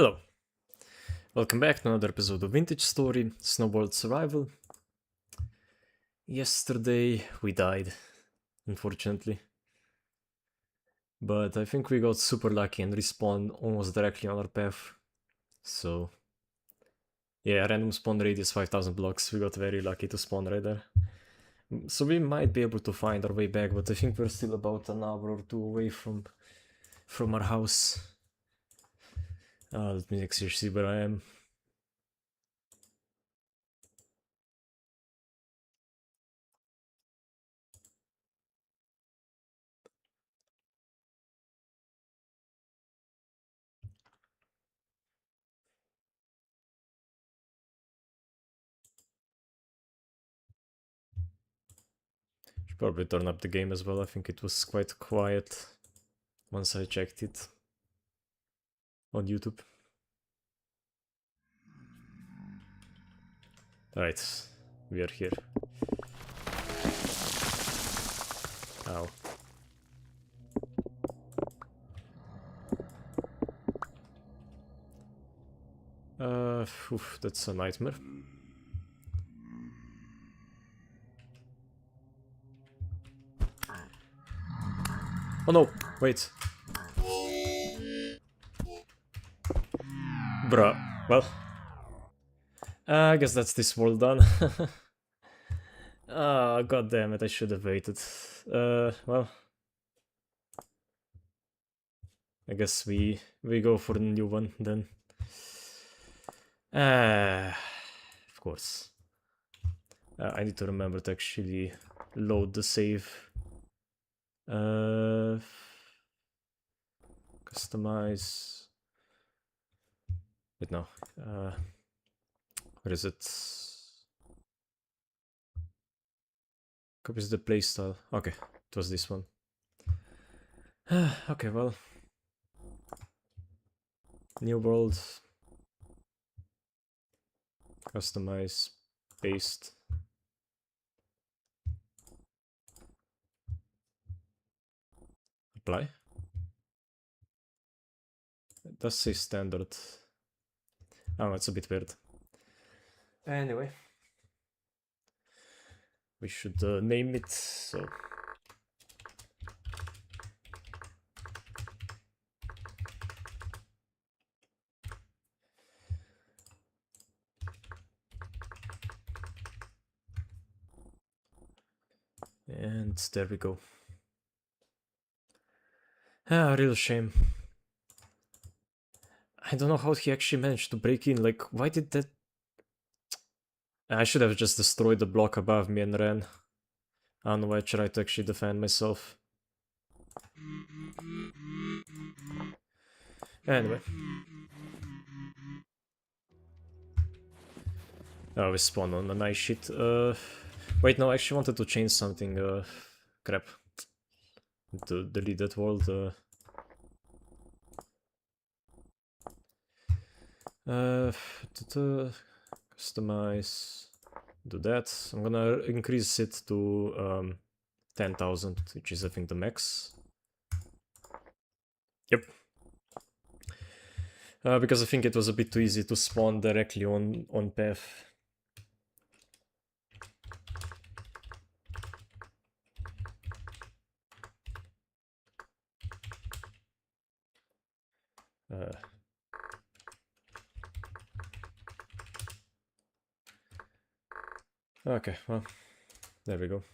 Hello, welcome back to another episode of Vintage Story, Snowboard Survival. Yesterday we died, unfortunately. But I think we got super lucky and respawned almost directly on our path. So, yeah, random spawn radius 5000 blocks, we got very lucky to spawn right there. So we might be able to find our way back, but I think we're still about an hour or two away from our house. Let me actually see where I am. Should probably turn up the game as well. I think it was quite quiet once I checked it on YouTube. Alright, we are here. Ow. Oof, that's a nightmare. Oh no, wait. Bruh, well. I guess that's this world done. Ah, god damn it, I should have waited. Well. I guess we go for the new one then. Of course. I need to remember to actually load the save. Customize. Wait, no. Where is it? Copies the playstyle. Okay, it was this one. Okay, well. New world. Customize. Paste. Apply. It does say standard. Oh, it's a bit weird. Anyway. We should name it, so... And there we go. Ah, real shame. I don't know how he actually managed to break in, like, why did that... I should have just destroyed the block above me and ran. I don't know why I tried to actually defend myself. Anyway. Oh, we spawned on a nice shit. Wait, no, I actually wanted to change something. Crap. To delete that world. Customize. Do that. I'm gonna increase it to 10,000, which is I think the max. Yep. Because I think it was a bit too easy to spawn directly on path. Okay, well, there we go.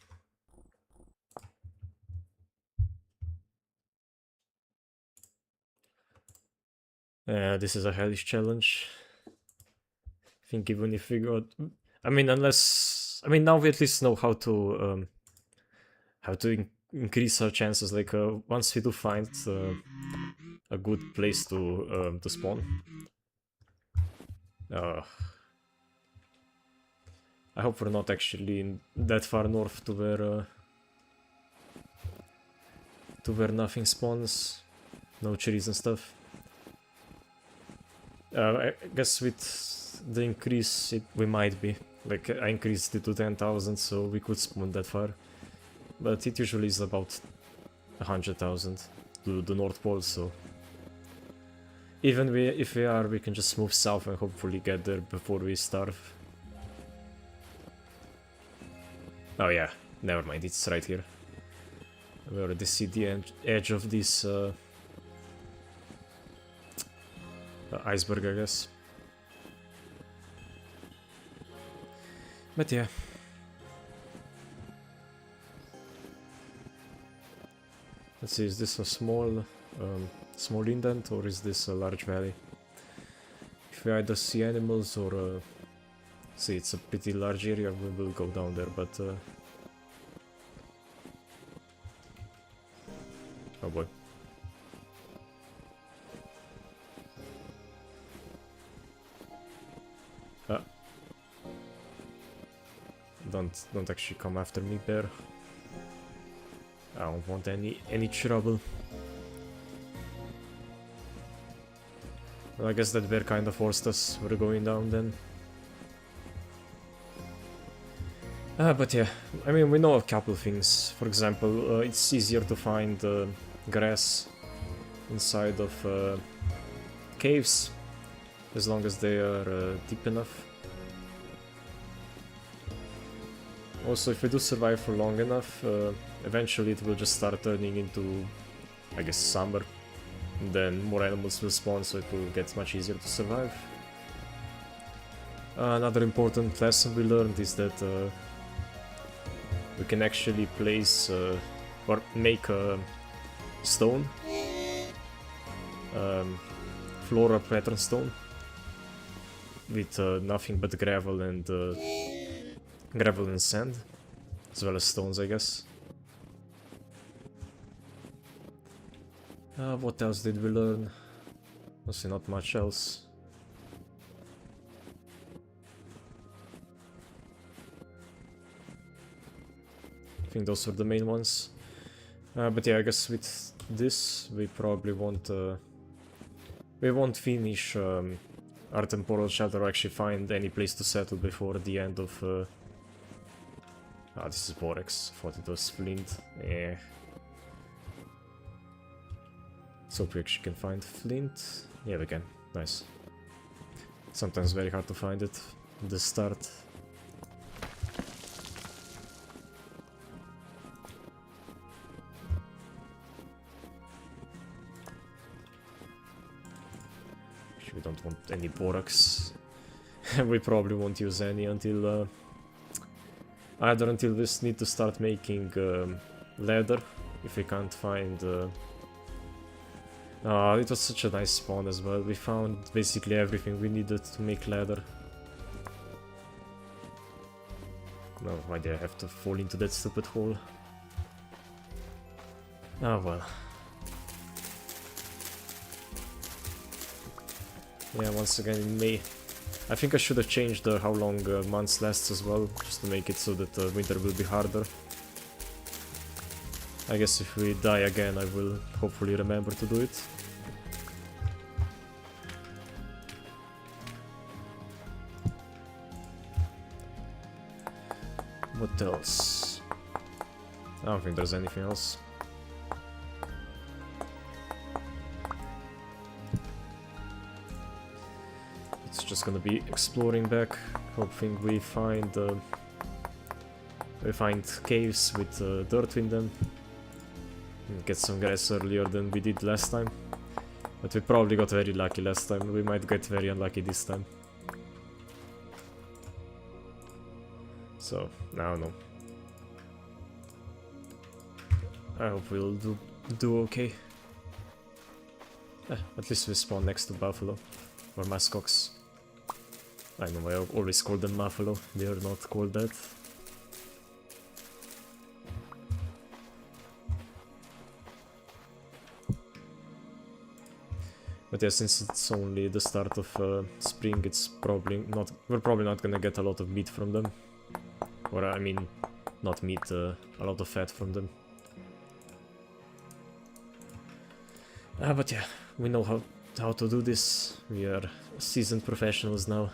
This is a hellish challenge. I think even if we got... I mean, unless... I mean, now we at least know how to increase our chances. Like, once we do find a good place to spawn. I hope we're not actually that far north to where nothing spawns. No trees and stuff. I guess with the increase, we might be. Like, I increased it to 10,000, so we could spawn that far. But it usually is about 100,000 to the North Pole, so... Even if we are, we can just move south and hopefully get there before we starve. Oh yeah, never mind, it's right here. We already see the edge of this iceberg, I guess. But yeah. Let's see, is this a small indent or is this a large valley? If we either see animals or see it's a pretty large area, we will go down there, but oh boy. Ah. Don't actually come after me, bear. I don't want any trouble. Well, I guess that bear kind of forced us. We're going down then. But yeah, I mean, we know a couple things. For example, it's easier to find grass inside of caves, as long as they are deep enough. Also, if we do survive for long enough, eventually it will just start turning into, I guess, summer. And then more animals will spawn, so it will get much easier to survive. Another important lesson we learned is that we can actually place or make a stone, flora pattern stone, with nothing but gravel and sand, as well as stones, I guess. What else did we learn? Honestly, not much else. I think those were the main ones. But yeah, I guess with this we probably won't finish our temporal shelter or actually find any place to settle before the end of this is Borax. I thought it was Flint. Eh. So we actually can find Flint. Yeah, we can. Nice. Sometimes very hard to find it at the start. We don't want any borax. We probably won't use any until either until we need to start making leather, if we can't find it was such a nice spawn as well. We found basically everything we needed to make leather. No, why did I have to fall into that stupid hole? Ah, well. Yeah, once again in May. I think I should have changed how long months lasts as well, just to make it so that winter will be harder. I guess if we die again, I will hopefully remember to do it. What else? I don't think there's anything else. It's just gonna be exploring back, hoping we find caves with dirt in them. And get some grass earlier than we did last time. But we probably got very lucky last time. We might get very unlucky this time. So, I don't know. I hope we'll do okay. At least we spawn next to buffalo. Or muskox. I know, I always call them buffalo. They are not called that. But yeah, since it's only the start of spring, it's probably not. We're probably not gonna get a lot of meat from them. Or I mean, not meat, a lot of fat from them. But yeah, we know how to do this. We are seasoned professionals now.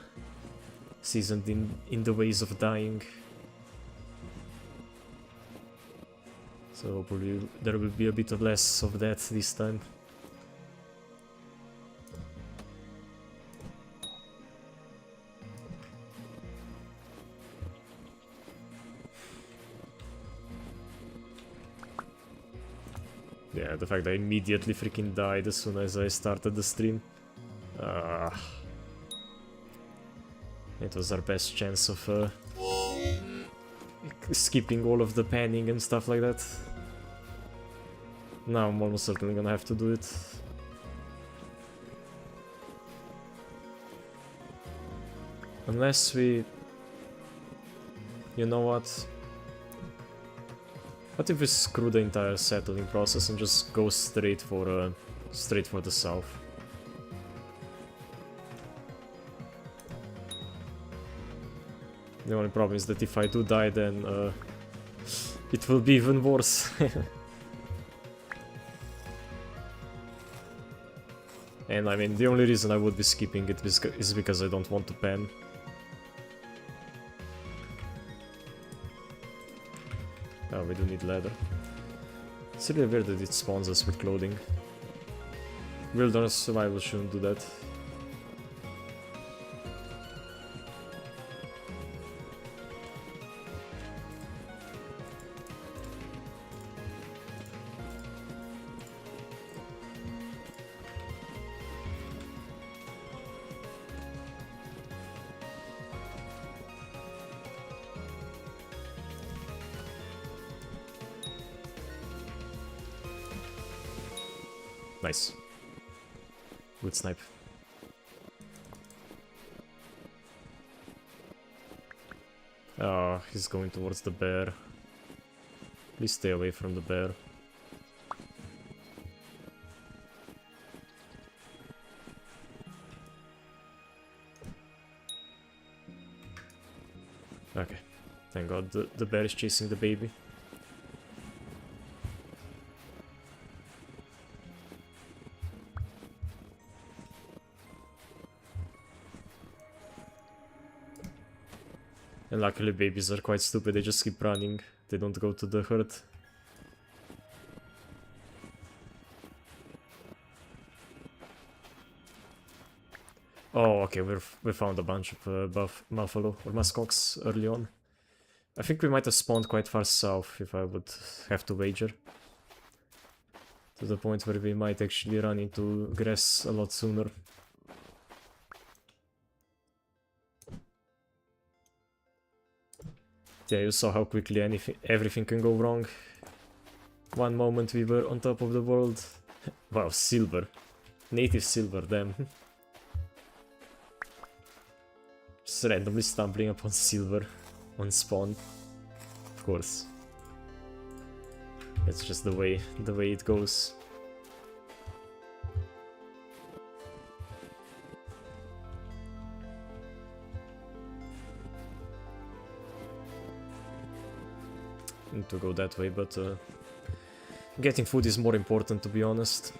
Seasoned in the ways of dying. So hopefully there will be a bit of less of that this time. Yeah, the fact that I immediately freaking died as soon as I started the stream. It was our best chance of skipping all of the panning and stuff like that. Now I'm almost certainly gonna have to do it. Unless we... You know what? What if we screw the entire settling process and just go straight for the south? The only problem is that if I do die, then it will be even worse. And I mean, the only reason I would be skipping it is because I don't want to pan. Oh, we do need leather. It's really weird that it spawns us with clothing. Wilderness survival shouldn't do that. Nice. Good snipe. Oh, he's going towards the bear. Please stay away from the bear. Okay. Thank God the bear is chasing the baby. And luckily babies are quite stupid, they just keep running, they don't go to the herd. Oh, okay, we found a bunch of buffalo or muskox early on. I think we might have spawned quite far south, if I would have to wager. To the point where we might actually run into grass a lot sooner. Yeah, you saw how quickly everything can go wrong. One moment we were on top of the world. Wow, silver. Native silver, damn. Just randomly stumbling upon silver on spawn. Of course. That's just the way it goes. Need to go that way, but getting food is more important, to be honest.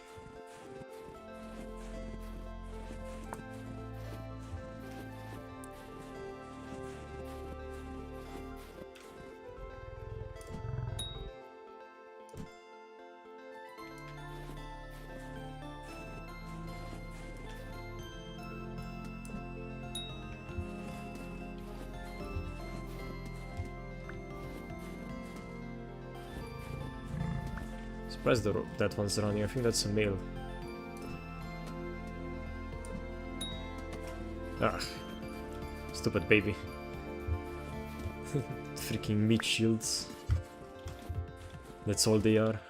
Surprised that one's running. I think that's a male. Ah, stupid baby. Freaking meat shields. That's all they are.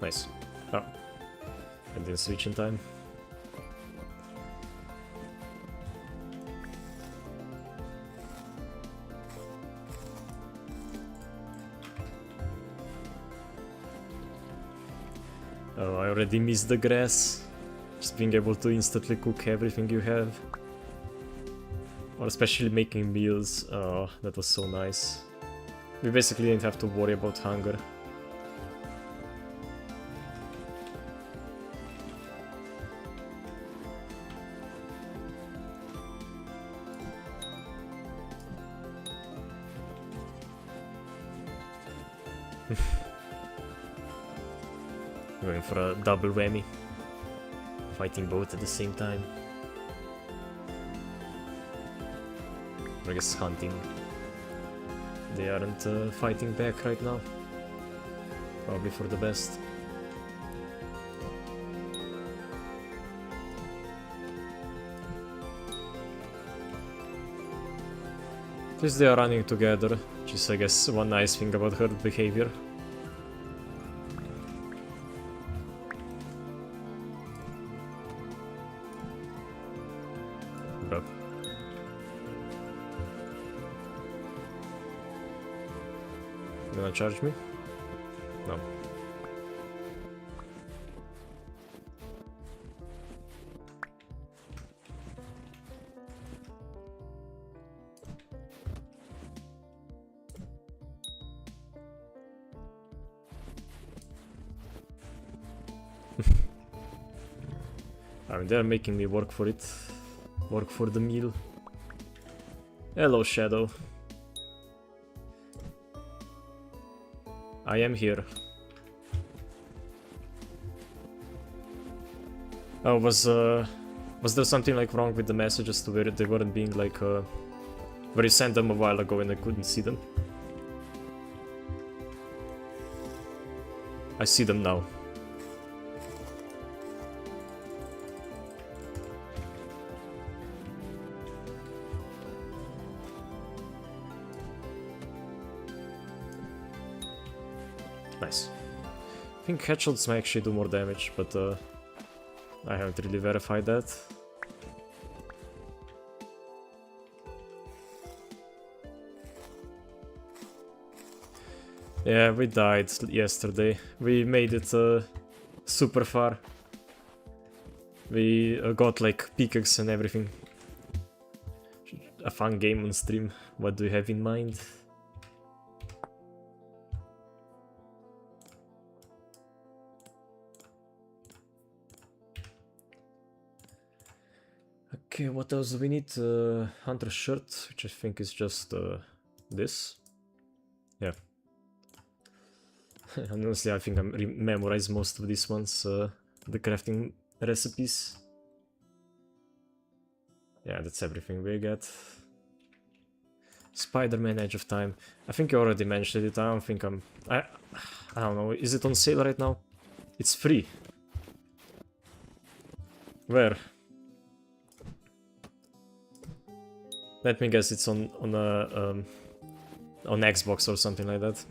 Nice. Oh, I didn't switch in time. Oh, I already missed the grass. Just being able to instantly cook everything you have. Or especially making meals. Oh, that was so nice. We basically didn't have to worry about hunger. Going for a double whammy. Fighting both at the same time. I guess hunting. They aren't fighting back right now. Probably for the best. At least they are running together, which is I guess one nice thing about herd behavior. Bro. Gonna charge me? No. I mean, they're making me work for it. Work for the meal. Hello, Shadow. I am here. Oh, was there something like wrong with the messages to where they weren't being like where you sent them a while ago and I couldn't see them? I see them now. Nice. I think headshots may actually do more damage, but I haven't really verified that. Yeah, we died yesterday. We made it super far. We got like pickaxe and everything. A fun game on stream. What do you have in mind? Okay, what else do we need? Hunter shirt, which I think is just this. Yeah. Honestly, I think I memorized most of these ones, the crafting recipes. Yeah, that's everything we get. Spider-Man Edge of Time. I think you already mentioned it. I don't think I don't know. Is it on sale right now? It's free. Where? Let me guess, it's on Xbox or something like that.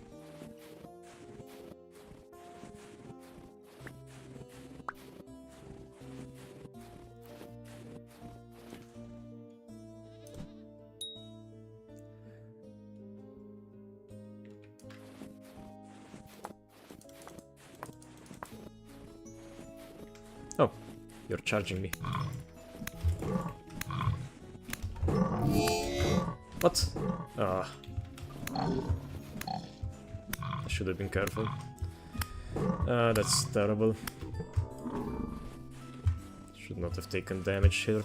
Oh, you're charging me. What? Ah. I should have been careful. That's terrible. Should not have taken damage here.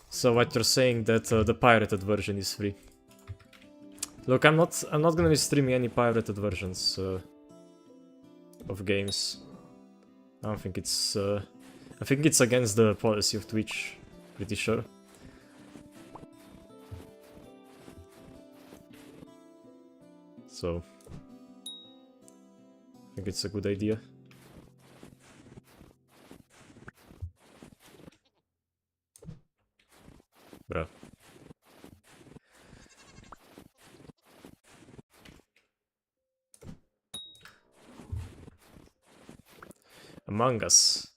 So what you're saying that the pirated version is free? Look, I'm not gonna be streaming any pirated versions of games. I don't think it's I think it's against the policy of Twitch. Pretty sure. So I think it's a good idea. Bruh. Among Us.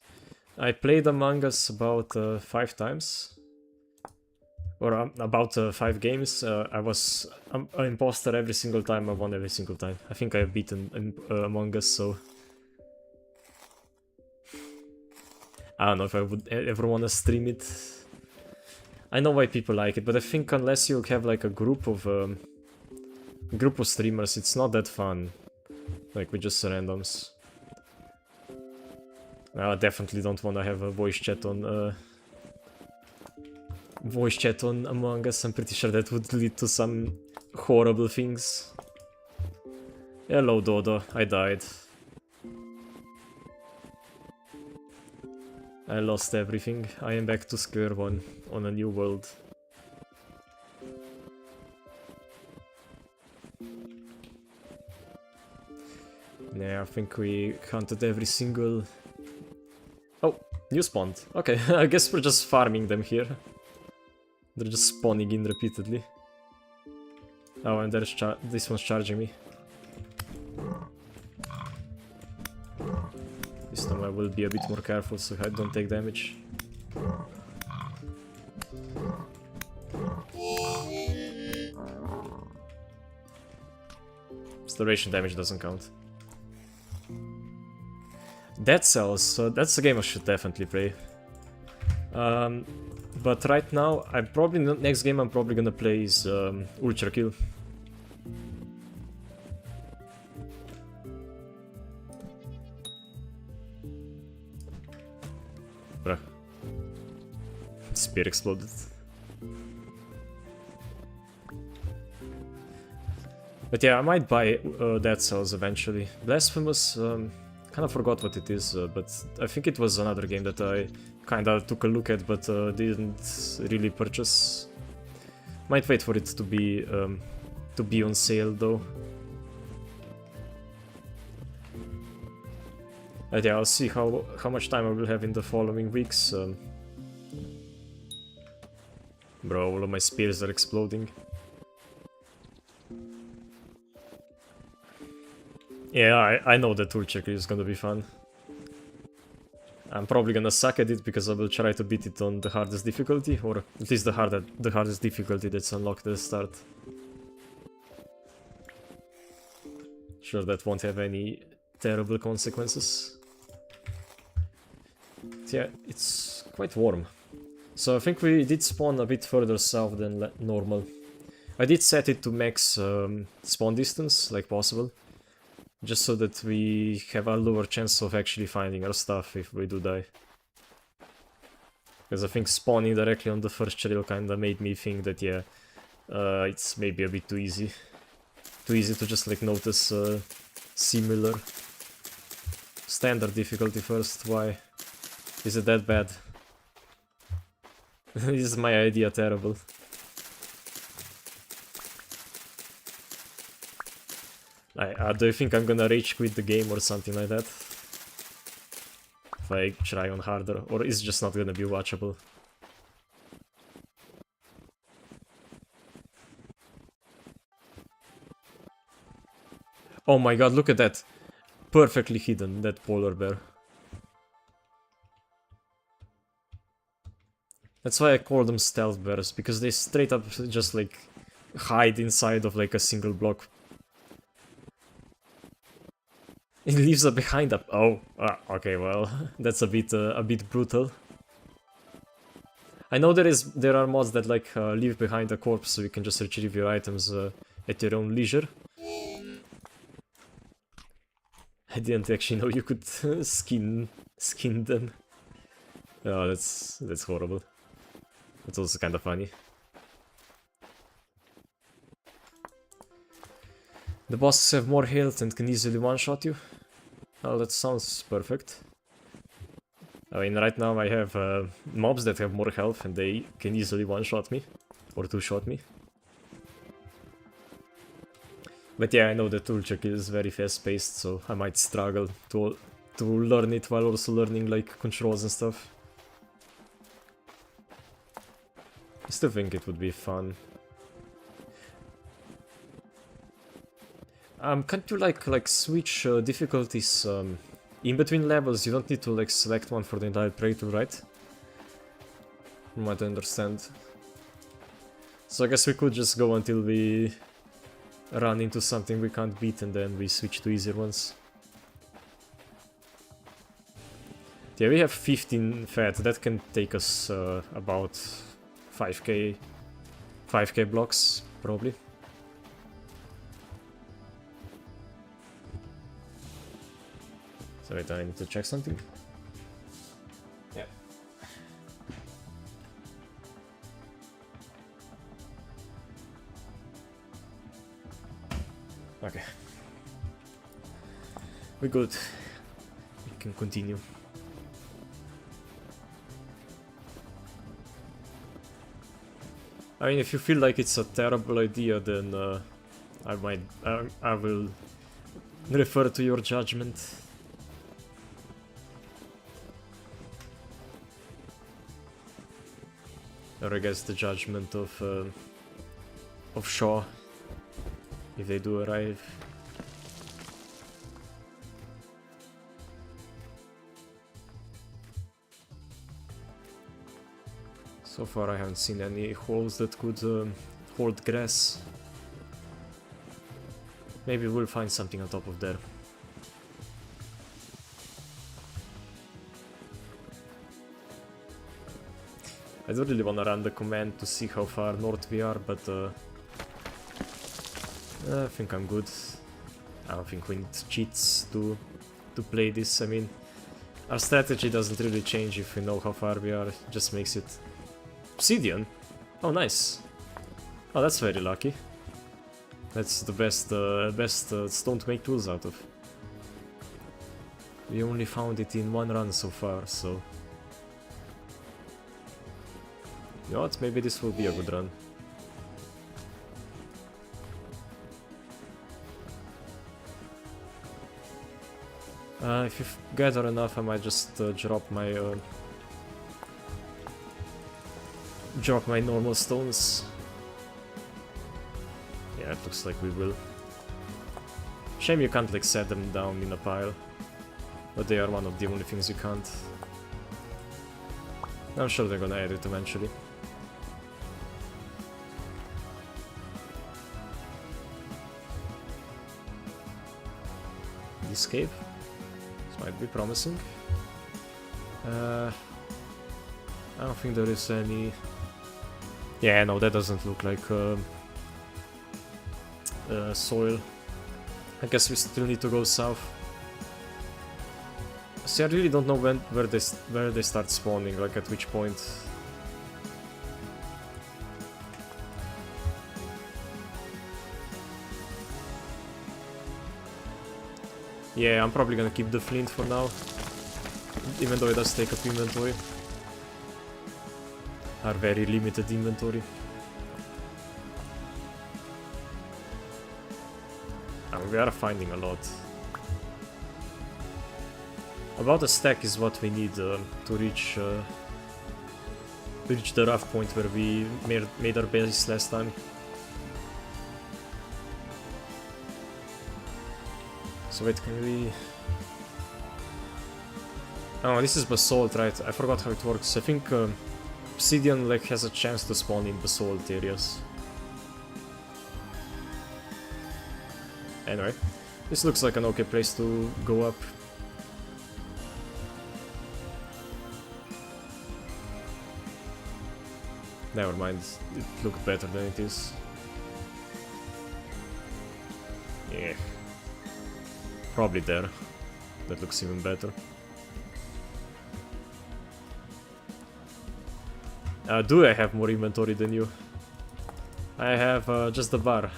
I played Among Us about 5 times. Or about 5 games. I was an imposter every single time, I won every single time. I think I've beaten Among Us, so... I don't know if I would ever want to stream it. I know why people like it, but I think unless you have like a group of streamers, it's not that fun. Like with just randoms. I definitely don't want to have a voice chat on Among Us. I'm pretty sure that would lead to some horrible things. Hello, Dodo. I died. I lost everything. I am back to square one on a new world. Yeah, I think we hunted every single... Oh, new spawned. Okay, I guess we're just farming them here. They're just spawning in repeatedly. Oh, and this one's charging me. This time I will be a bit more careful so I don't take damage. Starvation damage doesn't count. Dead Cells, so that's a game I should definitely play. But right now, next game I'm probably gonna play is Ultra Kill. Bruh. Spear exploded. But yeah, I might buy Dead Cells eventually. Blasphemous, kind of forgot what it is, but I think it was another game that I kinda took a look at, but didn't really purchase. Might wait for it to be on sale though. But yeah, I'll see how much time I will have in the following weeks. Bro, all of my spears are exploding. Yeah, I know that Ultra Kill is gonna be fun. I'm probably gonna suck at it because I will try to beat it on the hardest difficulty, or at least the hardest difficulty that's unlocked at the start. Sure, that won't have any terrible consequences. But yeah, it's quite warm. So I think we did spawn a bit further south than normal. I did set it to max spawn distance, like possible. Just so that we have a lower chance of actually finding our stuff if we do die. Because I think spawning directly on the first trail kinda made me think that, yeah, it's maybe a bit too easy. Too easy to just like notice similar. Standard difficulty first, why? Is it that bad? Is my idea terrible? Do you think I'm gonna rage quit the game or something like that? If I try on harder, or is it just not gonna be watchable? Oh my god, look at that! Perfectly hidden, that polar bear. That's why I call them stealth bears, because they straight up just like hide inside of like a single block. It leaves a behind up. Oh, okay, well, that's a bit brutal. I know there are mods that like leave behind a corpse so you can just retrieve your items at your own leisure. I didn't actually know you could skin them. Oh, that's horrible. It's also kind of funny. The bosses have more health and can easily one-shot you. Oh, that sounds perfect. I mean, right now I have mobs that have more health and they can easily one-shot me. Or two-shot me. But yeah, I know that Ultra Kill is very fast-paced, so I might struggle to learn it while also learning like controls and stuff. I still think it would be fun. Can't you like switch difficulties in between levels? You don't need to like select one for the entire playthrough, right? From what I understand. So I guess we could just go until we run into something we can't beat and then we switch to easier ones. Yeah, we have 15 fat, that can take us about 5k blocks, probably. So wait, I need to check something. Yeah. Okay. We're good. We can continue. I mean, if you feel like it's a terrible idea, then I will refer to your judgment. Or I guess the judgment of Shaw, if they do arrive. So far I haven't seen any holes that could hold grass. Maybe we'll find something on top of there. I don't really wanna run the command to see how far north we are, but I think I'm good. I don't think we need cheats to play this. I mean, our strategy doesn't really change if we know how far we are, it just makes it... Obsidian? Oh, nice. Oh, that's very lucky. That's the best stone to make tools out of. We only found it in one run so far, so... You know what, maybe this will be a good run. If you gather enough, I might just drop my normal stones. Yeah, it looks like we will. Shame you can't like set them down in a pile, but they are one of the only things you can't. I'm sure they're gonna add it eventually. This cave? This might be promising. I don't think there is any... Yeah, no, that doesn't look like soil. I guess we still need to go south. See, I really don't know where they start spawning, like at which point. Yeah, I'm probably gonna keep the flint for now, even though it does take up inventory. Our very limited inventory. And we are finding a lot. About a stack is what we need to reach the rough point where we made our base last time. So wait, can we... Oh, this is basalt, right? I forgot how it works. I think obsidian like has a chance to spawn in basalt areas. Anyway, this looks like an okay place to go up. Never mind, it looked better than it is. Yeah. Probably there. That looks even better. Do I have more inventory than you? I have just the bar.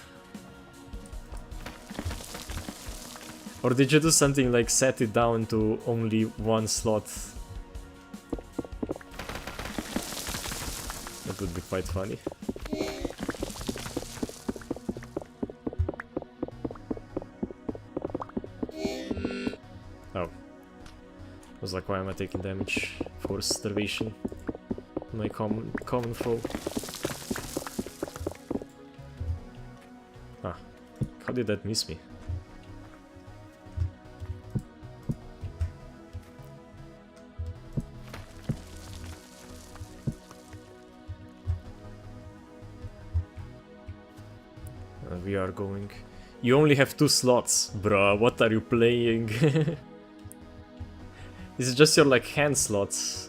Or did you do something like set it down to only one slot? That would be quite funny. Oh. I was like, why am I taking damage for starvation? My common foe. Ah. How did that miss me? We are going... You only have 2 slots, bruh, what are you playing? This is just your, like, hand slots.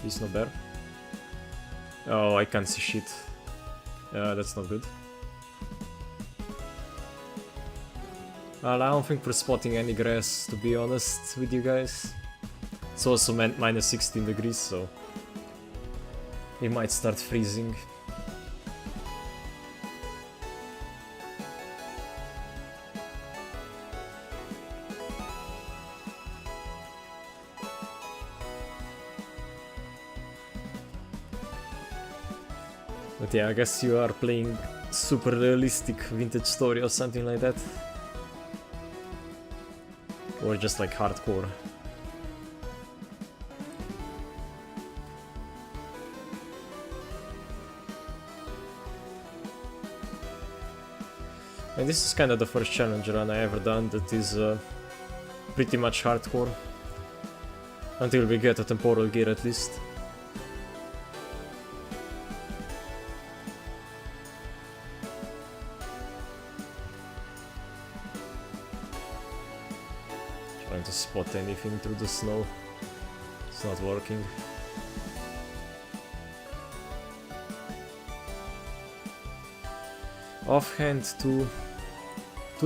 He's not there. Oh, I can't see shit. That's not good. Well, I don't think we're spotting any grass, to be honest with you guys. It's also minus 16 degrees, so it might start freezing. But yeah, I guess you are playing super realistic Vintage Story or something like that. Or just like hardcore. And this is kind of the first challenge run I ever done that is pretty much hardcore. Until we get a temporal gear at least. Trying to spot anything through the snow. It's not working. Offhand, two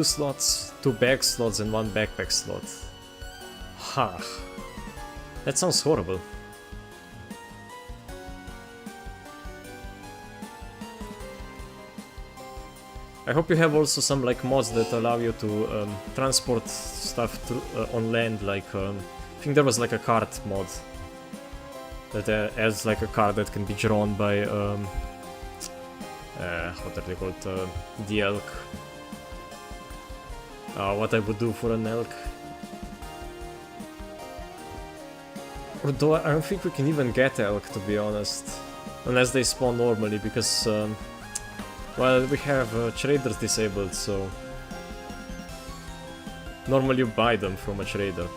slots, 2 bag slots and 1 backpack slot. Ha! That sounds horrible. I hope you have also some like mods that allow you to transport stuff through, on land, like I think there was like a cart mod that adds like a car that can be drawn by what are they called? The elk. What I would do for an elk. Although I don't think we can even get elk, to be honest. Unless they spawn normally, because well, we have traders disabled, so normally you buy them from a trader.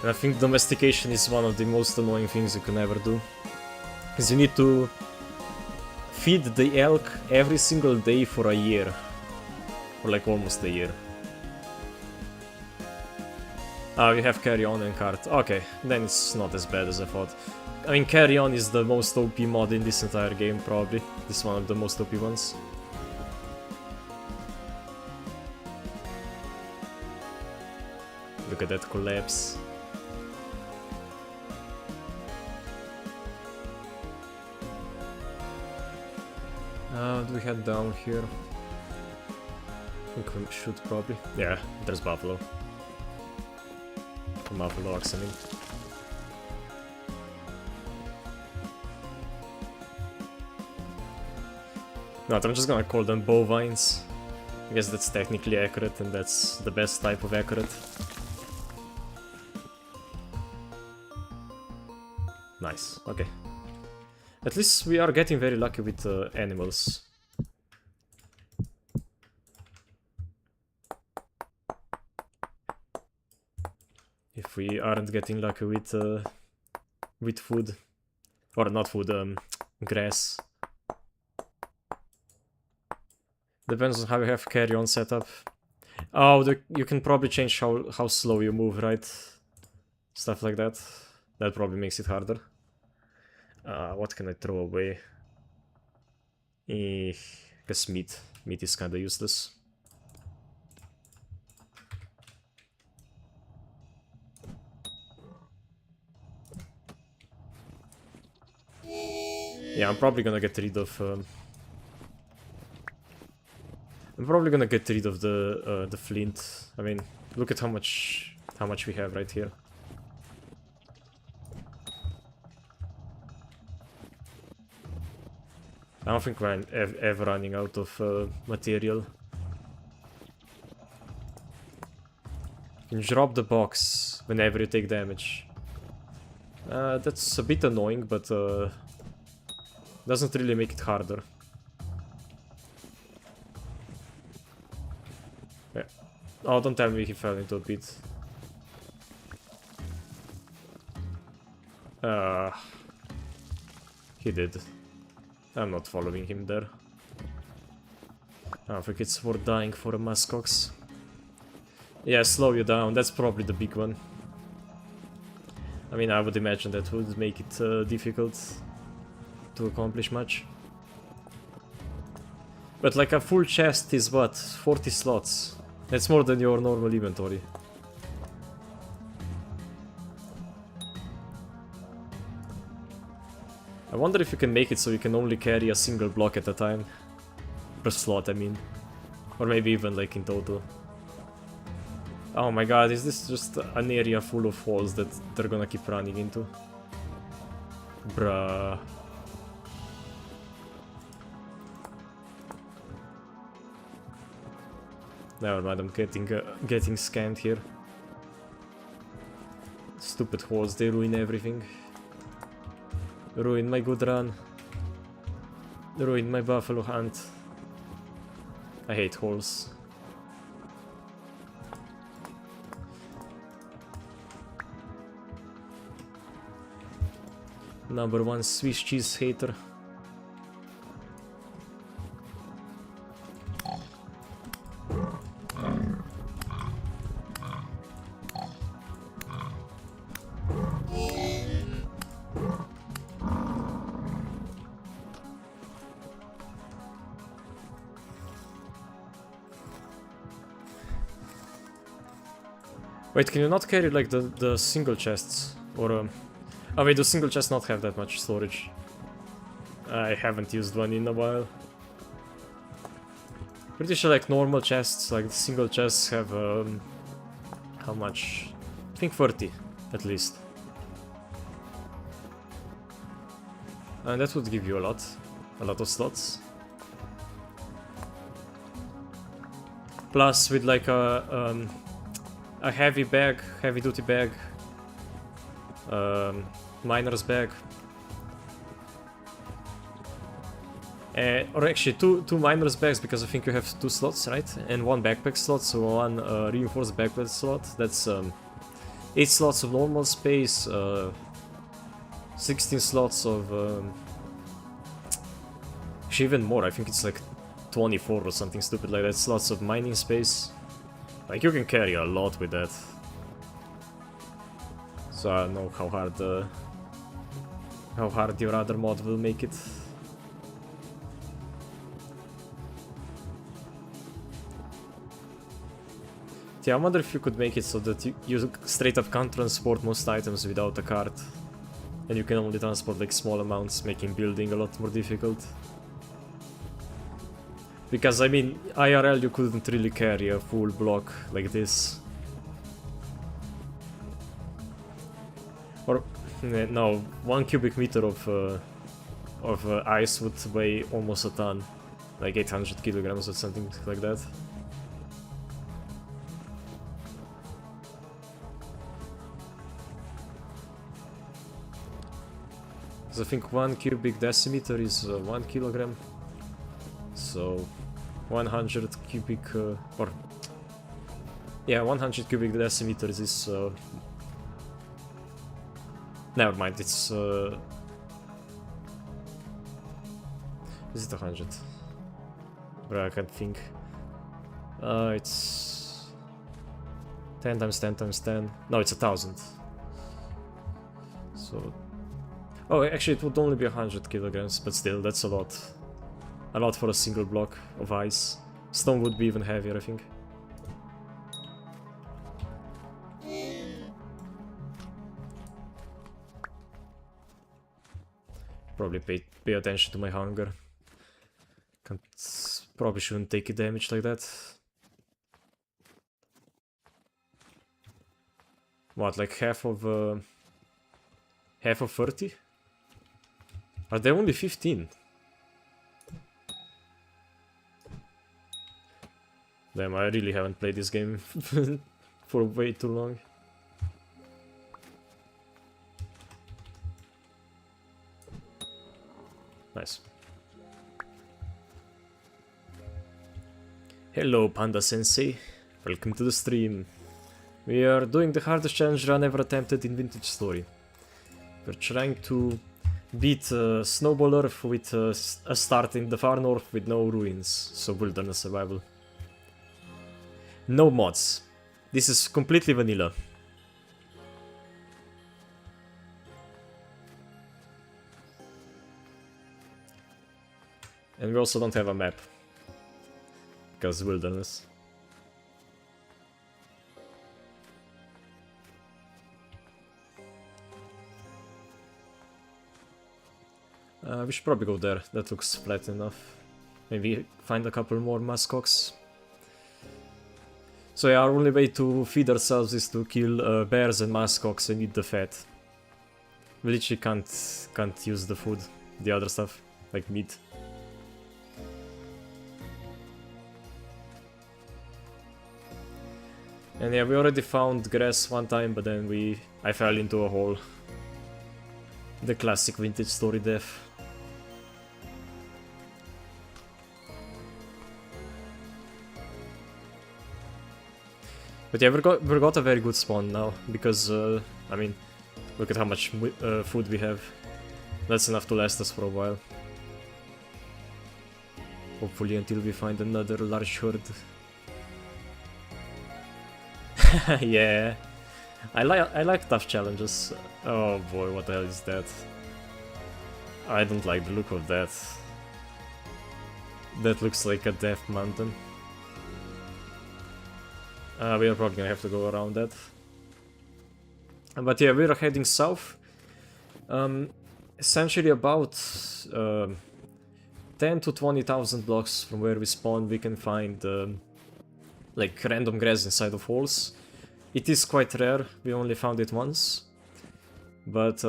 And I think domestication is one of the most annoying things you can ever do. Because you need to feed the elk every single day for a year. Or like almost a year. We have Carry On and Cart. Okay, then it's not as bad as I thought. I mean, Carry On is the most OP mod in this entire game, probably. This is one of the most OP ones. Look at that collapse. Do we head down here? I think we should probably. Yeah, there's Buffalo. Buffalo Ox, I mean. No, I'm just gonna call them bovines. I guess that's technically accurate, and that's the best type of accurate. Nice, okay. At least we are getting very lucky with animals. If we aren't getting lucky with food, or not food, grass. Depends on how you have Carry On set up. Oh, you can probably change how slow you move, right? Stuff like that. That probably makes it harder. What can I throw away? I guess meat. Meat is kinda useless. Yeah, I'm probably gonna get rid of the flint. I mean, look at how much we have right here. I don't think we're ever running out of material. You can drop the box whenever you take damage. That's a bit annoying, but doesn't really make it harder. Yeah. Oh, don't tell me he fell into a pit. He did. I'm not following him there. I don't think it's worth dying for a muskox. Yeah, slow you down, that's probably the big one. I mean, I would imagine that would make it difficult to accomplish much. But like a full chest is what? 40 slots. That's more than your normal inventory. wonder if you can make it so you can only carry a single block at a time. Per slot, I mean. Or maybe even like in total. Oh my god, is this just an area full of holes that they're gonna keep running into? Bruh. Never mind, I'm getting scammed here. Stupid holes, they ruin everything. Ruin my good run. Ruin my buffalo hunt. I hate holes. Number one Swiss cheese hater. Wait, can you not carry like the single chests? Or oh wait, do single chests not have that much storage? I haven't used one in a while. Pretty sure like normal chests, like single chests have how much? I think 30 at least. And that would give you a lot of slots. Plus with like a heavy bag, heavy duty bag, miner's bag, or actually two miner's bags, because I think you have 2 slots, right? And 1 backpack slot, so 1 reinforced backpack slot. That's 8 slots of normal space, 16 slots of actually even more. I think it's like 24 or something stupid like that. Slots of mining space. Like, you can carry a lot with that. So I don't know how hard your other mod will make it. Yeah, I wonder if you could make it so that you straight up can't transport most items without a cart. And you can only transport like small amounts, making building a lot more difficult. Because, I mean, IRL you couldn't really carry a full block like this. Or, no, 1 cubic meter of ice would weigh almost a ton. Like 800 kilograms or something like that. So I think 1 cubic decimeter is 1 kilogram. So 100 cubic, or yeah, 100 cubic decimeters is never mind, it's is it 100? Bro, I can't think. It's 10 times 10 times 10. No, it's 1000. So, oh, actually it would only be 100 kilograms, but still, that's a lot. A lot for a single block of ice. Stone would be even heavier, I think. Probably pay attention to my hunger. Probably shouldn't take damage like that. What, like half of 30? Are they only 15? Damn, I really haven't played this game for way too long. Nice. Hello, Panda Sensei. Welcome to the stream. We are doing the hardest challenge run ever attempted in Vintage Story. We're trying to beat Snowballer with a start in the far north with no ruins, so wilderness survival. No mods. This is completely vanilla. And we also don't have a map. Because wilderness. We should probably go there. That looks flat enough. Maybe find a couple more muskox. So yeah, our only way to feed ourselves is to kill bears and muskox and eat the fat. We literally can't use the food, the other stuff, like meat. And yeah, we already found grass one time, but then I fell into a hole. The classic vintage story death. But yeah, we got a very good spawn now, because, I mean, look at how much food we have. That's enough to last us for a while. Hopefully until we find another large herd. Yeah, I like tough challenges. Oh boy, what the hell is that? I don't like the look of that. That looks like a death mountain. We are probably gonna have to go around that. But yeah, we are heading south. Essentially about 10 to 20,000 blocks from where we spawn, we can find like random grass inside of holes. It is quite rare, we only found it once. But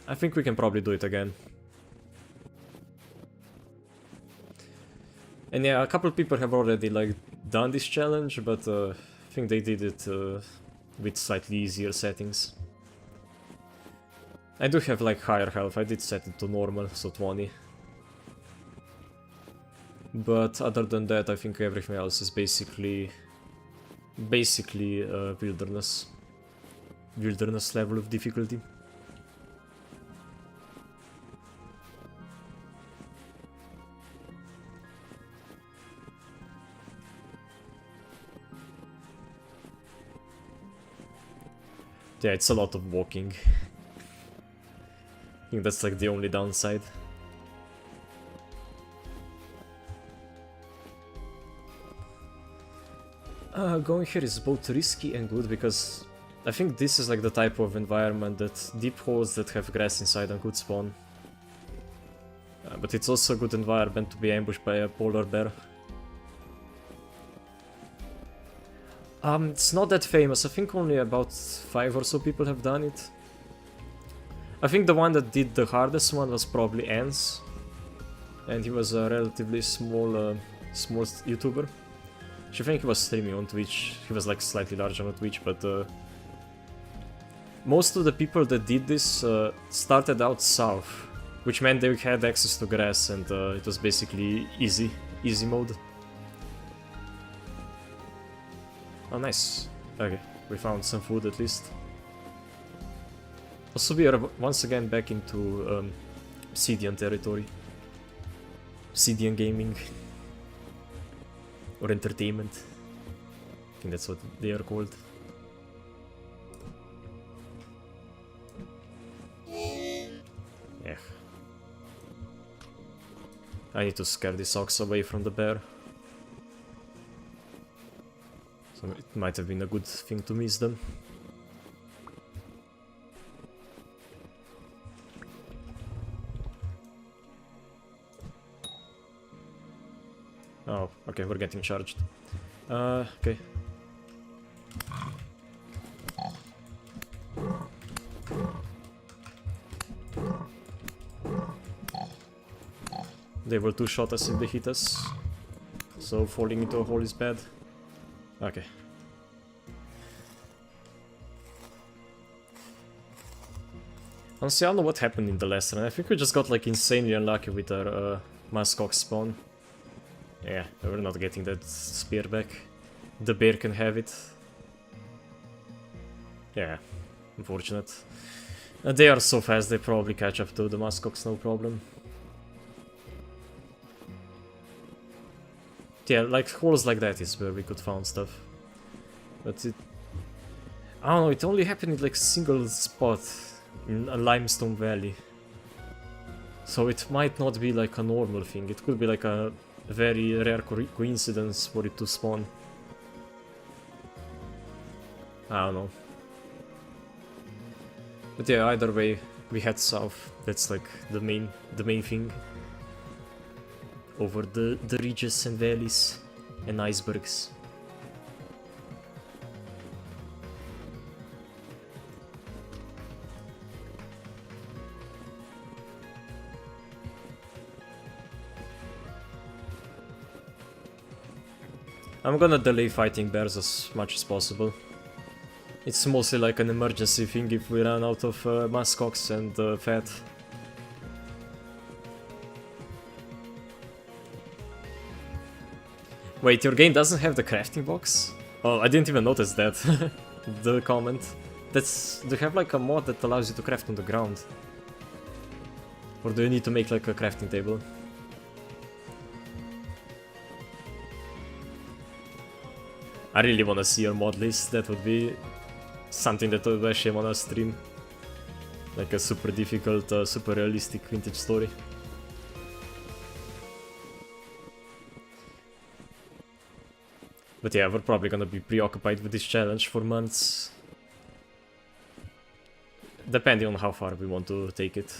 I think we can probably do it again. And yeah, a couple people have already like done this challenge, but I think they did it with slightly easier settings. I do have like higher health, I did set it to normal, so 20. But other than that, I think everything else is basically wilderness level of difficulty. Yeah, it's a lot of walking. I think that's like the only downside. Going here is both risky and good, because I think this is like the type of environment that deep holes that have grass inside are good spawn. But it's also a good environment to be ambushed by a polar bear. It's not that famous, I think only about 5 or so people have done it. I think the one that did the hardest one was probably Ans, and he was a relatively small YouTuber. I think he was streaming on Twitch. He was like slightly larger on Twitch, but most of the people that did this started out south, which meant they had access to grass, and it was basically easy mode. Oh, nice. Okay, we found some food at least. Also, we are once again back into Obsidian territory. Obsidian gaming. Or entertainment. I think that's what they are called. Yeah. I need to scare this ox away from the bear. So it might have been a good thing to miss them. Oh, okay, we're getting charged. Okay. They will two-shot us if they hit us. So falling into a hole is bad. Okay. Honestly, I don't know what happened in the last run. I think we just got like insanely unlucky with our muskox spawn. Yeah, we're not getting that spear back. The bear can have it. Yeah, unfortunate. They are so fast, they probably catch up to the muskox, no problem. Yeah, like holes like that is where we could find stuff. But it... I don't know, it only happened in like a single spot in a limestone valley. So it might not be like a normal thing, it could be like a very rare coincidence for it to spawn. I don't know. But yeah, either way, we head south. That's like the main thing. Over the ridges and valleys and icebergs. I'm gonna delay fighting bears as much as possible. It's mostly like an emergency thing if we run out of muskox and fat. Wait, your game doesn't have the crafting box? Oh, I didn't even notice that. The comment. Do you have like a mod that allows you to craft on the ground? Or do you need to make like a crafting table? I really wanna see your mod list. That would be something that I would actually wanna stream. Like a super difficult, super realistic vintage story. But yeah, we're probably gonna be preoccupied with this challenge for months. Depending on how far we want to take it.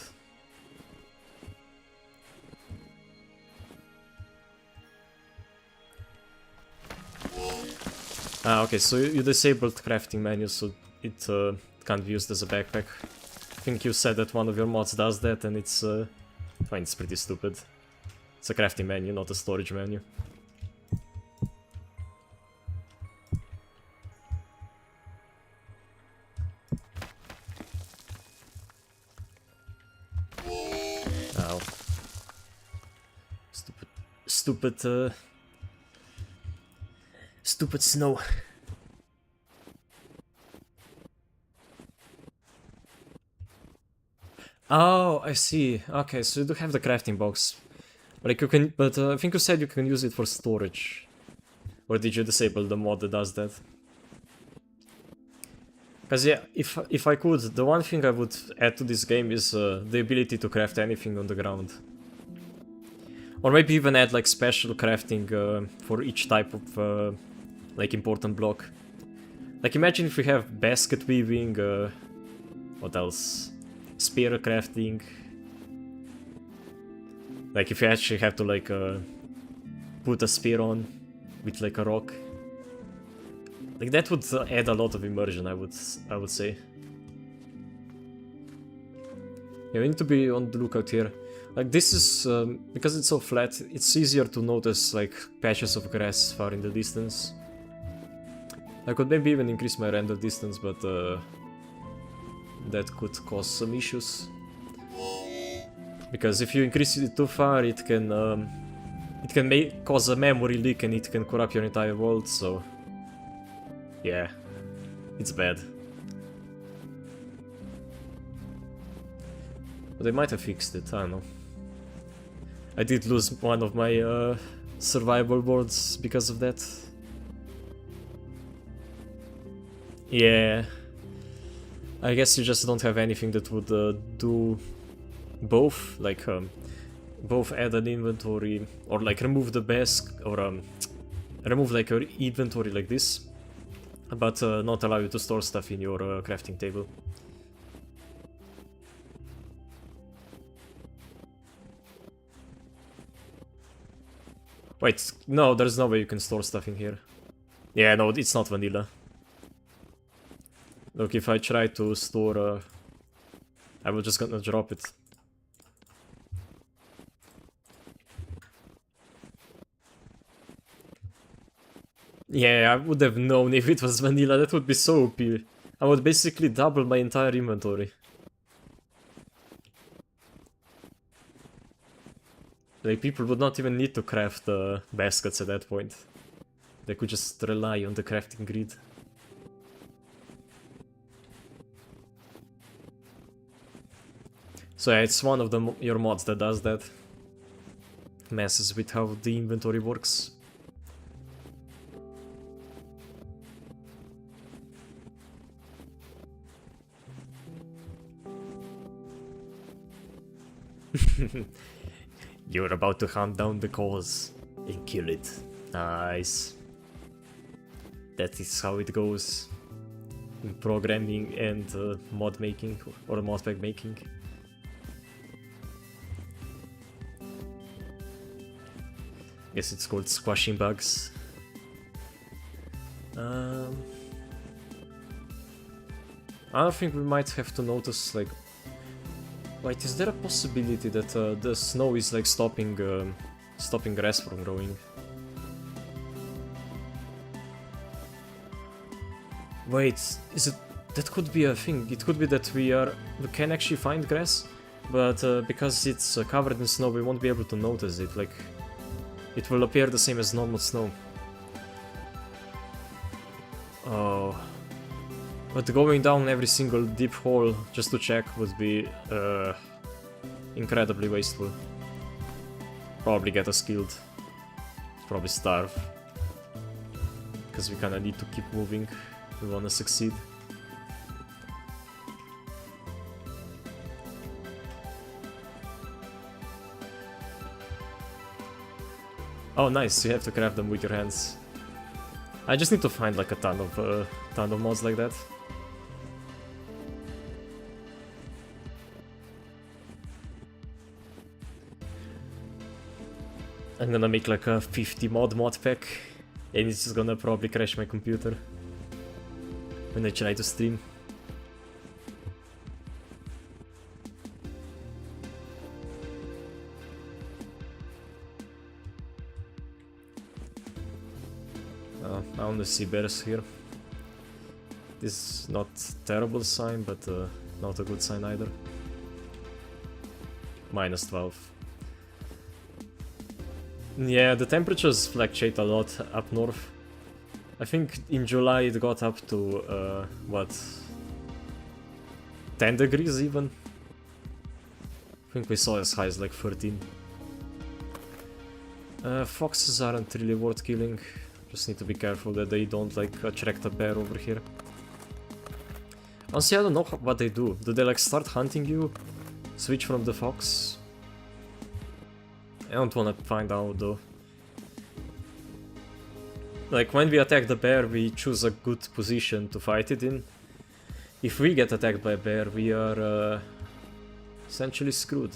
Ah, okay, so you disabled crafting menu, so it can't be used as a backpack. I think you said that one of your mods does that, and it's fine, it's pretty stupid. It's a crafting menu, not a storage menu. Ow. Stupid snow. Oh, I see. Okay, so you do have the crafting box. Like you can, but I think you said you can use it for storage. Or did you disable the mod that does that? Because yeah, if I could, the one thing I would add to this game is the ability to craft anything on the ground. Or maybe even add like special crafting for each type of like important block. Like imagine if we have basket weaving, what else? Spear crafting. Like if you actually have to like put a spear on with like a rock. Like that would add a lot of immersion, I would say. Yeah, we need to be on the lookout here. Like this is, because it's so flat, it's easier to notice like patches of grass far in the distance. I could maybe even increase my render distance, but that could cause some issues. Because if you increase it too far, it can cause a memory leak and it can corrupt your entire world, so... yeah, it's bad. But they might have fixed it, I don't know. I did lose one of my survival boards because of that. Yeah. I guess you just don't have anything that would do both, like both add an inventory or like remove the best, or remove like your inventory like this, but not allow you to store stuff in your crafting table. Wait, no, there's no way you can store stuff in here. Yeah, no, it's not vanilla. Look, if I try to store, I will just gonna drop it. Yeah, I would have known if it was vanilla, that would be so OP. I would basically double my entire inventory. Like, people would not even need to craft baskets at that point. They could just rely on the crafting grid. So yeah, it's one of your mods that does that. Messes with how the inventory works. You're about to hunt down the cause and kill it. Nice. That is how it goes in programming and mod making or modpack making. Guess it's called squashing bugs. I think we might have to notice, like... Wait, is there a possibility that the snow is like stopping grass from growing? Wait, is it... That could be a thing. It could be that we can actually find grass, but because it's covered in snow, we won't be able to notice it. Like, it will appear the same as normal snow. Oh. But going down every single deep hole just to check would be incredibly wasteful. Probably get us killed. Probably starve. Because we kinda need to keep moving if we wanna succeed. Oh nice, you have to craft them with your hands. I just need to find like a ton of mods like that. I'm gonna make like a 50 mod pack, and it's just gonna probably crash my computer when I try to stream. I only see bears here. This is not terrible sign, but not a good sign either. -12. Yeah, the temperatures fluctuate a lot up north. I think in July it got up to, what? 10 degrees even? I think we saw as high as like 13. Foxes aren't really worth killing. Just need to be careful that they don't like attract a bear over here. Honestly, I don't know what they do. Do they like start hunting you? Switch from the fox? I don't wanna find out though. Like when we attack the bear, we choose a good position to fight it in. If we get attacked by a bear, we are essentially screwed.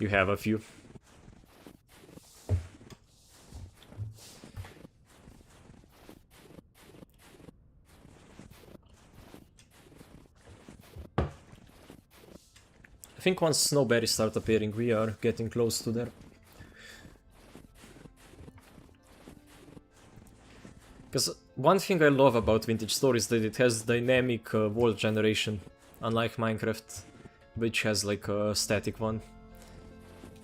You have a few. I think once snowberries start appearing, we are getting close to there. Because one thing I love about Vintage Store is that it has dynamic world generation, unlike Minecraft, which has like a static one.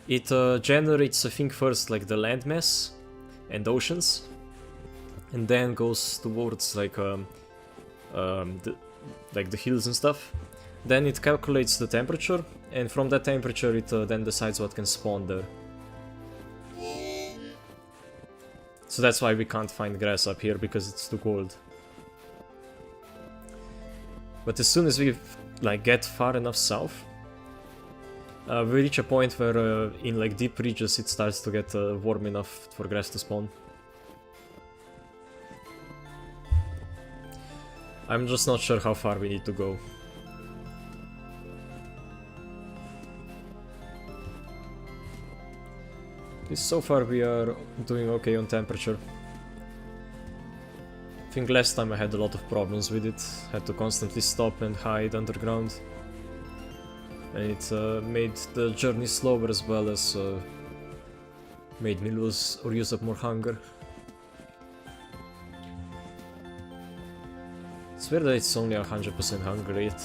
It generates, I think, first like the landmass and oceans, and then goes towards like the hills and stuff. Then it calculates the temperature, and from that temperature it then decides what can spawn there. So that's why we can't find grass up here, because it's too cold. But as soon as we like get far enough south, we reach a point where in like deep regions it starts to get warm enough for grass to spawn. I'm just not sure how far we need to go. So far we are doing okay on temperature. I think last time I had a lot of problems with it. Had to constantly stop and hide underground. And it made the journey slower, as well as made me lose or use up more hunger. It's weird that it's only 100% hunger rate.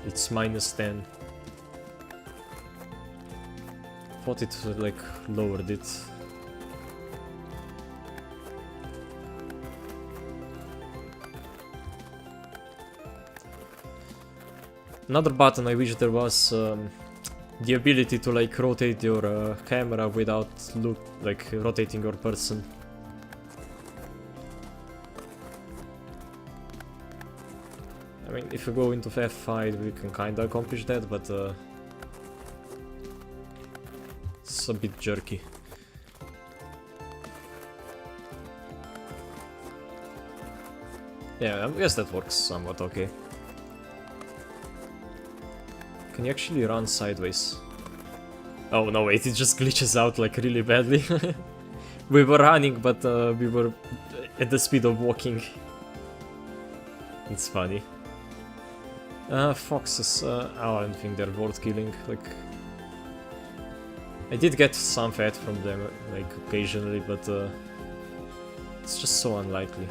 It's -10. Thought it like lowered it. Another button I wish there was the ability to like rotate your camera without rotating your person. I mean, if we go into F5 we can kinda accomplish that, but it's a bit jerky. Yeah, I guess that works somewhat okay. Can you actually run sideways? Oh no, wait, it just glitches out like really badly. We were running, but we were at the speed of walking. It's funny. Foxes, oh, I don't think they're worth killing. Like, I did get some fat from them, like, occasionally, but it's just so unlikely.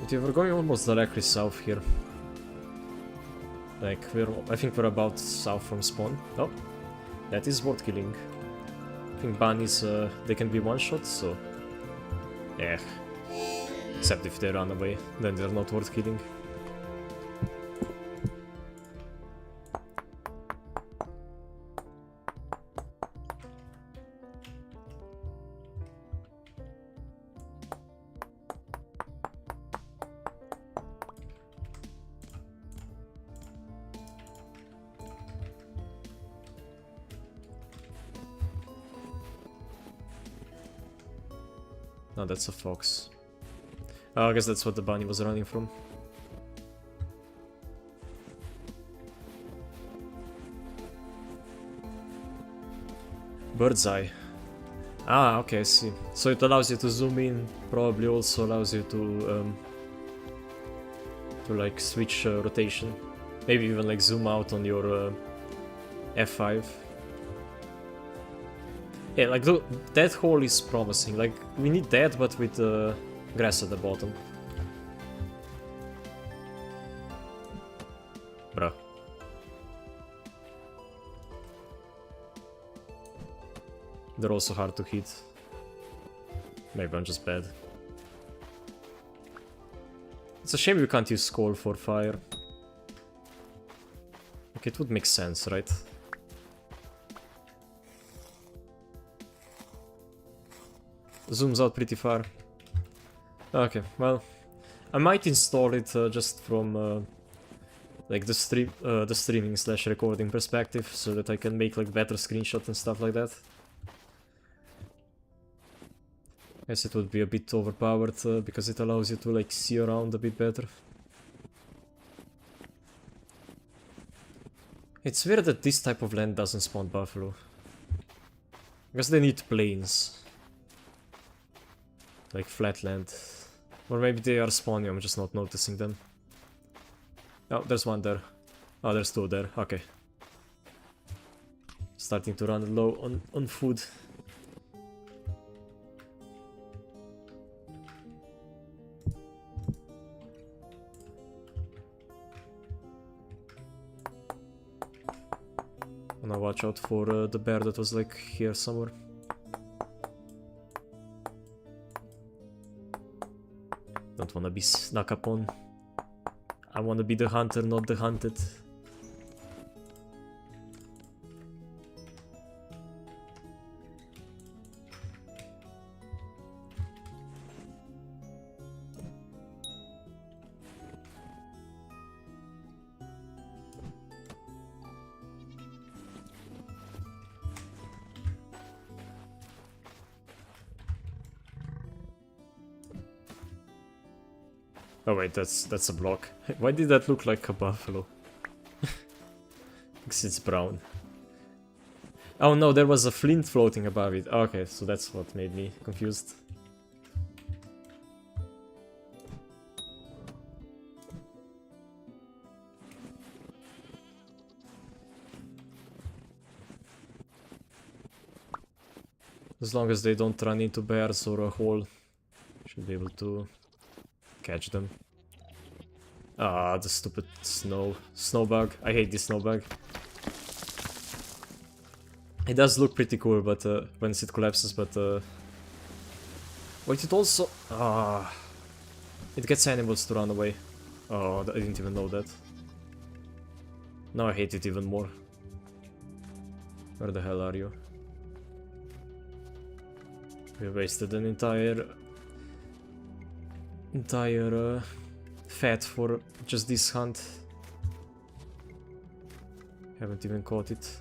But yeah, we're going almost directly south here. Like, I think we're about south from spawn. Oh, that is worth killing. I think bunnies, they can be one-shot, so... yeah. Except if they run away, then they're not worth killing. No, that's a fox. Oh, I guess that's what the bunny was running from. Bird's eye. Ah, okay, I see. So it allows you to zoom in, probably also allows you to like switch rotation. Maybe even like zoom out on your F5. Yeah, like that hole is promising. Like, we need that, but with grass at the bottom. Bruh. They're also hard to hit. Maybe I'm just bad. It's a shame you can't use Skull for fire. Okay, it would make sense, right? Zooms out pretty far. Okay, well, I might install it just from like the streaming / recording perspective, so that I can make like better screenshots and stuff like that. Guess it would be a bit overpowered because it allows you to like see around a bit better. It's weird that this type of land doesn't spawn buffalo. I guess they need plains. Like flat land. Or maybe they are spawning, I'm just not noticing them. Oh, there's one there. Oh, there's two there, okay. Starting to run low on food. Gonna watch out for the bear that was like here somewhere. Don't wanna be snuck upon. I wanna be the hunter, not the hunted. Oh wait, that's a block. Why did that look like a buffalo? Because it's brown. Oh no, there was a flint floating above it. Okay, so that's what made me confused. As long as they don't run into bears or a hole, should be able to catch them. Ah, the stupid snow bug. I hate this snow bug. It does look pretty cool, but once it collapses, but wait, it also it gets animals to run away. Oh, I didn't even know that. Now I hate it even more. Where the hell are you? We wasted an entire fat for just this hunt. Haven't even caught it.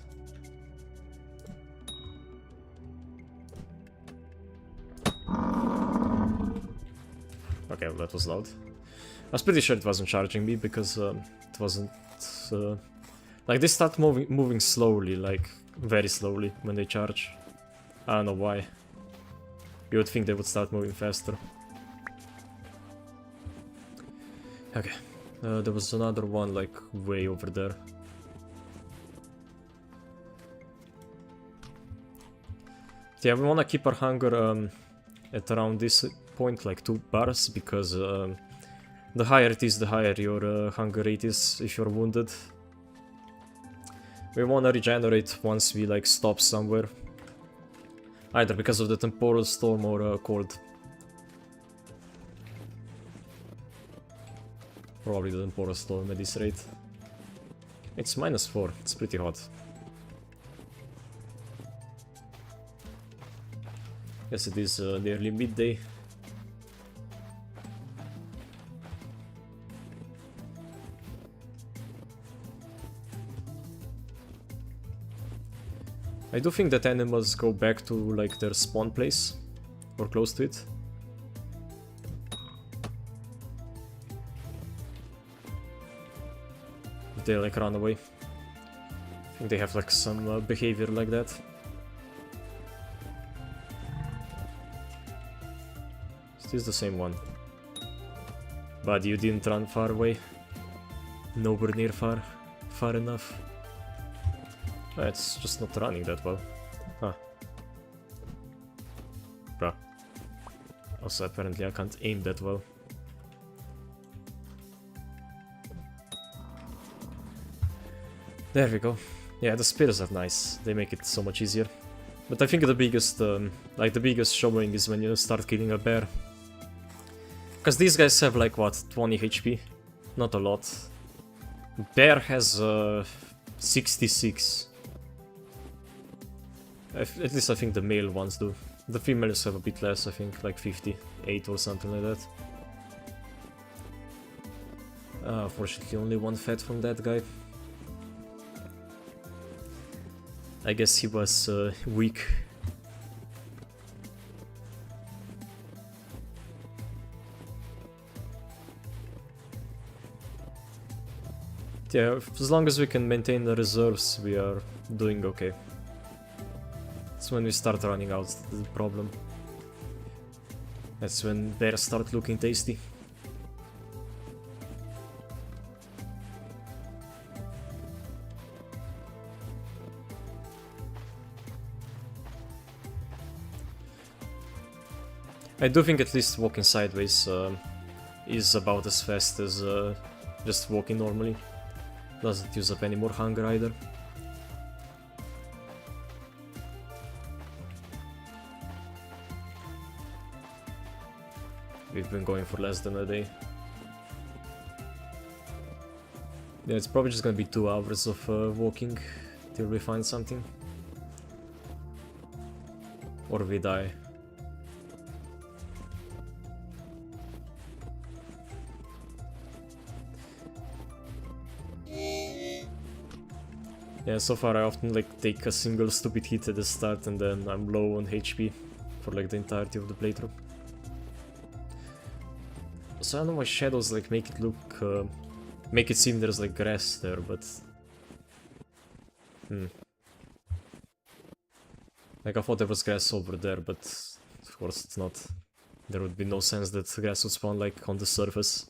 that was loud. I was pretty sure it wasn't charging me because it wasn't... like, they start moving slowly, like, very slowly when they charge. I don't know why. You would think they would start moving faster. Okay. There was another one, like, way over there. Yeah, we wanna keep our hunger at around this point, like 2 bars, because the higher it is, the higher your hunger rate is if you're wounded. We wanna regenerate once we like stop somewhere. Either because of the temporal storm or cold. Probably the temporal storm at this rate. It's -4, it's pretty hot. Guess it is nearly midday. I do think that animals go back to like their spawn place, or close to it. They like run away. I think they have like some behavior like that. It is the same one. But you didn't run far away. Nowhere near far enough. It's just not running that well. Huh. Bruh. Also, apparently I can't aim that well. There we go. Yeah, the spears are nice. They make it so much easier. But I think the biggest, showing is when you start killing a bear. Because these guys have like, what, 20 HP? Not a lot. Bear has 66. At least I think the male ones do. The females have a bit less, I think, like 58 or something like that. Unfortunately, only one fed from that guy. I guess he was weak. Yeah, as long as we can maintain the reserves, we are doing okay. It's when we start running out the problem. That's when bears start looking tasty. I do think at least walking sideways is about as fast as just walking normally. Doesn't use up any more hunger either. We've been going for less than a day. Yeah, it's probably just gonna be 2 hours of walking till we find something. Or we die. Yeah, so far I often like take a single stupid hit at the start and then I'm low on HP for like the entirety of the playthrough. So I don't know why shadows like make it look, make it seem there's like grass there, but... Like I thought there was grass over there, but of course it's not. There would be no sense that grass would spawn like on the surface.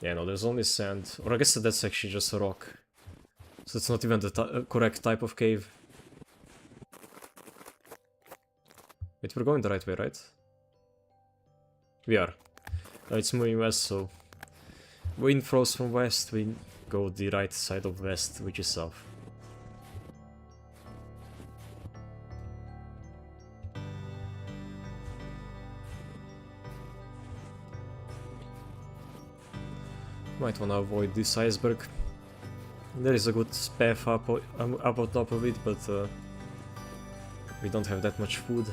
Yeah, no, there's only sand. Or I guess that's actually just a rock. So it's not even the correct type of cave. Wait, we're going the right way, right? We are. It's moving west, so... Wind throws from west, we go the right side of west, which is south. Might wanna avoid this iceberg. There is a good path up on top of it, but we don't have that much food.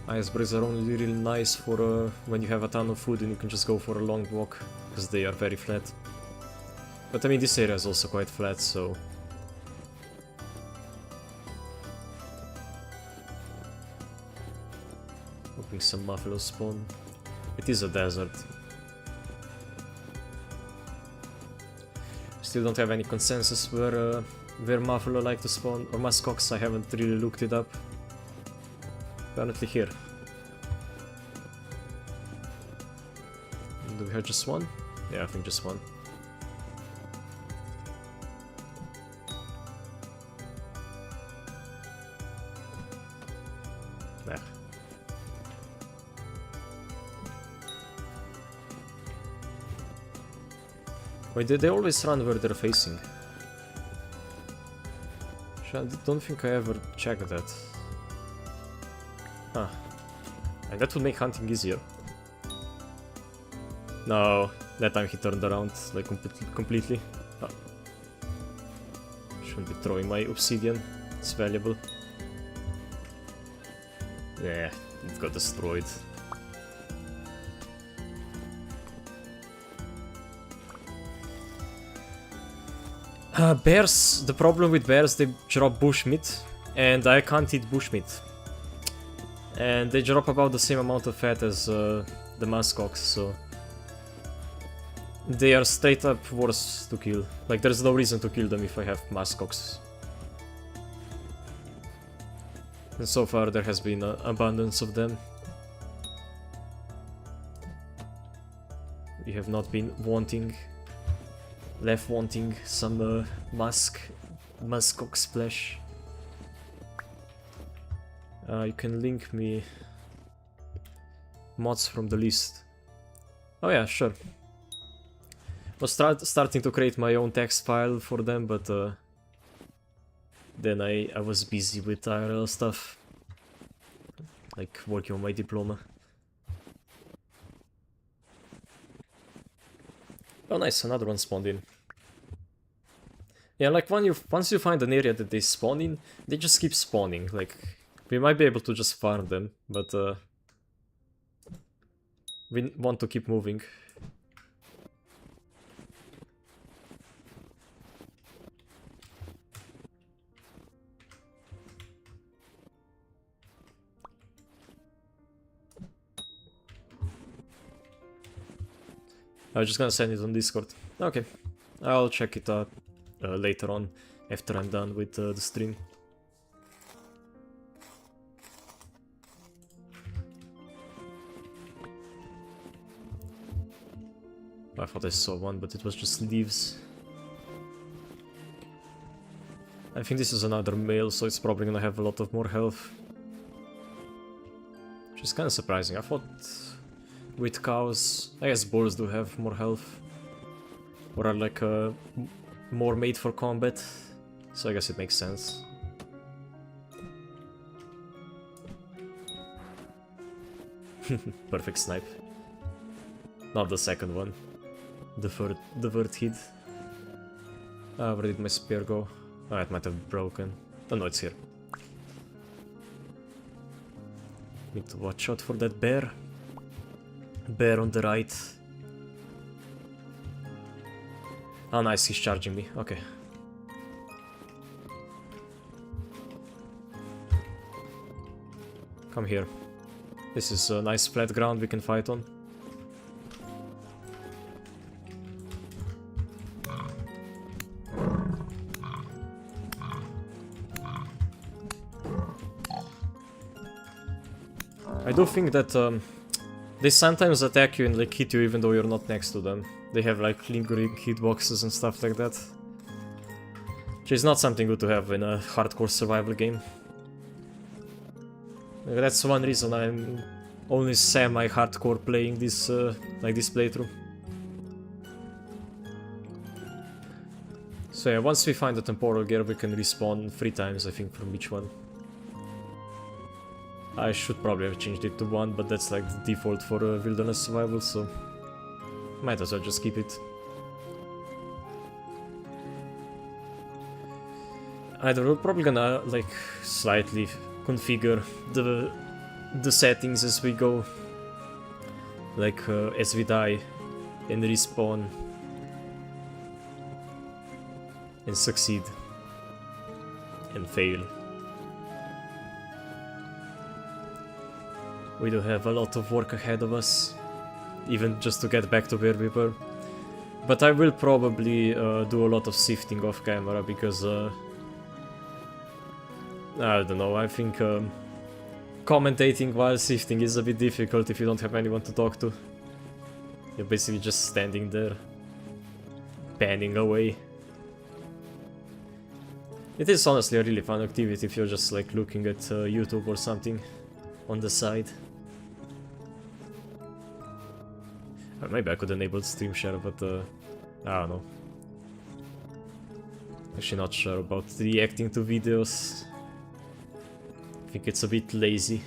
Icebergs are only really nice for when you have a ton of food and you can just go for a long walk, because they are very flat. But I mean, this area is also quite flat, so... hoping some Muffalo spawn. It is a desert. Still don't have any consensus where Muffalo like to spawn, or Muskox. I haven't really looked it up. Apparently here. Do we have just one? Yeah, I think just one. There. Wait, they always run where they're facing. I don't think I ever checked that. Huh. And that would make hunting easier. No, that time he turned around, like, completely. Oh. Shouldn't be throwing my obsidian, it's valuable. Yeah, it got destroyed. Bears, the problem with bears, they drop bushmeat, and I can't eat bushmeat. And they drop about the same amount of fat as the muskox, so they are straight up worse to kill. Like, there's no reason to kill them if I have muskox. And so far there has been an abundance of them. We have not been left wanting some muskox flesh. You can link me mods from the list. Oh yeah, sure. I was starting to create my own text file for them, but then I was busy with IRL stuff, like working on my diploma. Oh nice, another one spawned in. Yeah, like once you find an area that they spawn in, they just keep spawning. Like, we might be able to just farm them, but we want to keep moving. I was just gonna send it on Discord. Okay, I'll check it out later on, after I'm done with the stream. I thought I saw one, but it was just leaves. I think this is another male, so it's probably gonna have a lot of more health. Which is kinda surprising. I thought with cows, I guess bulls do have more health. Or are like more made for combat. So I guess it makes sense. Perfect snipe. Not the second one. The third hit. Where did my spear go? Oh, it might have broken. Oh no, it's here. Need to watch out for that bear. Bear on the right. Oh nice, he's charging me. Okay. Come here. This is a nice flat ground we can fight on. I do think that they sometimes attack you and like hit you even though you're not next to them. They have like lingering hitboxes and stuff like that. Which is not something good to have in a hardcore survival game. That's one reason I'm only semi-hardcore playing this like this playthrough. So yeah, once we find the temporal gear we can respawn 3 times I think from each one. I should probably have changed it to 1, but that's like the default for wilderness survival, so might as well just keep it. We're probably gonna like slightly configure the settings as we go, like as we die and respawn and succeed and fail. We do have a lot of work ahead of us, even just to get back to where we were. But I will probably do a lot of sifting off camera, because I don't know, I think commentating while sifting is a bit difficult if you don't have anyone to talk to. You're basically just standing there, panning away. It is honestly a really fun activity if you're just like looking at YouTube or something on the side. Maybe I could enable stream share, but I don't know. Actually not sure about reacting to videos. I think it's a bit lazy.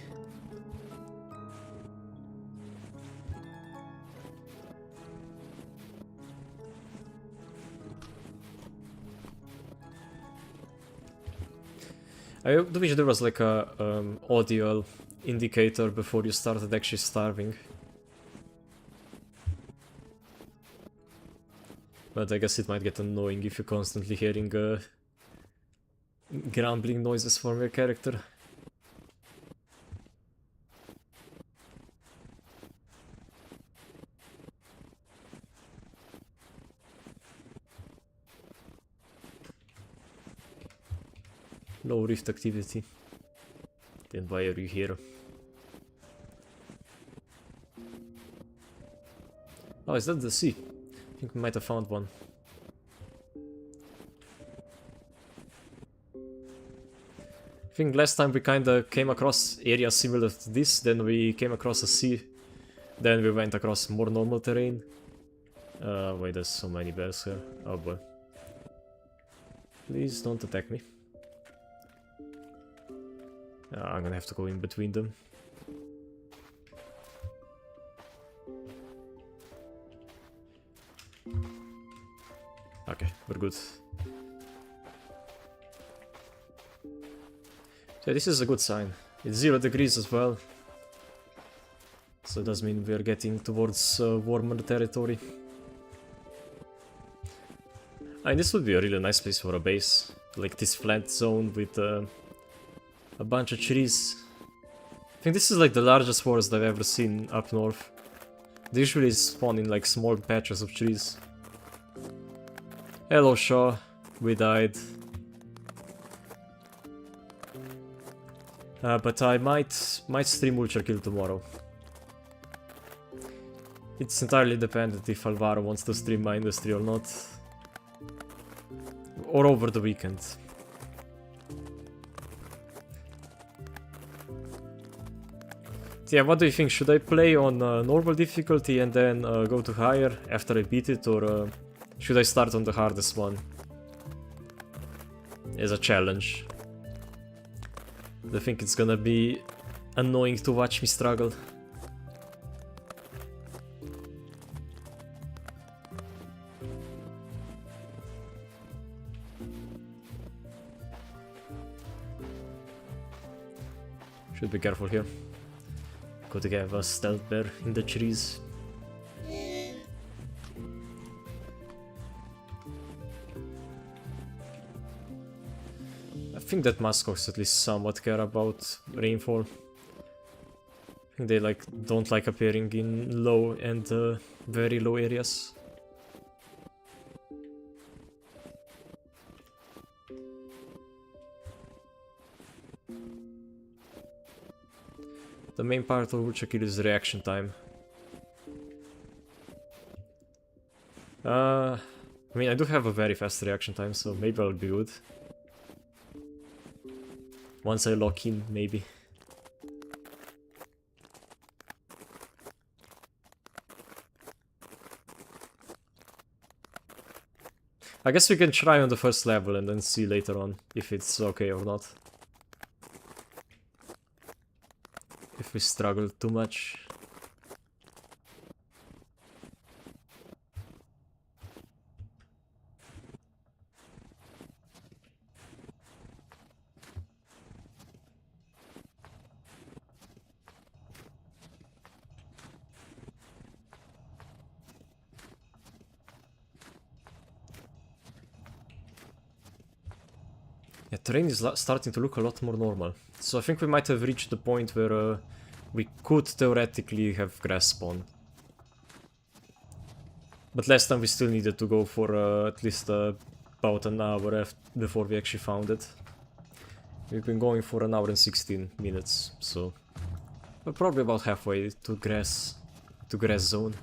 I do wish there was like a audio indicator before you started actually starving. But I guess it might get annoying if you're constantly hearing grumbling noises from your character. No rift activity. Then why are you here? Oh, is that the sea? I think we might have found one. I think last time we kinda came across areas similar to this, then we came across a sea, then we went across more normal terrain. Wait, there's so many bears here. Oh boy. Please don't attack me. I'm gonna have to go in between them. Okay, we're good. So this is a good sign. It's 0 degrees as well. So it does mean we're getting towards warmer territory. And this would be a really nice place for a base. Like this flat zone with a bunch of trees. I think this is like the largest forest I've ever seen up north. They usually spawn in like small patches of trees. Hello Shaw, we died. But I might stream Ultrakill tomorrow. It's entirely dependent if Alvaro wants to stream my industry or not. Or over the weekend. Yeah, what do you think? Should I play on normal difficulty and then go to higher after I beat it, or should I start on the hardest one as a challenge? I think it's gonna be annoying to watch me struggle. Should be careful here. Could have a stealth bear in the trees. I think that muskox at least somewhat care about rainfall. I think they don't like appearing in low and very low areas. The main part of Ultrakill is reaction time. I mean, I do have a very fast reaction time, so maybe I'll be good. Once I lock in, maybe. I guess we can try on the first level and then see later on if it's okay or not. If we struggle too much. Yeah, terrain is starting to look a lot more normal. So I think we might have reached the point where we could theoretically have grass spawn. But last time we still needed to go for at least about an hour before we actually found it. We've been going for an hour and 16 minutes, so we're probably about halfway to grass zone.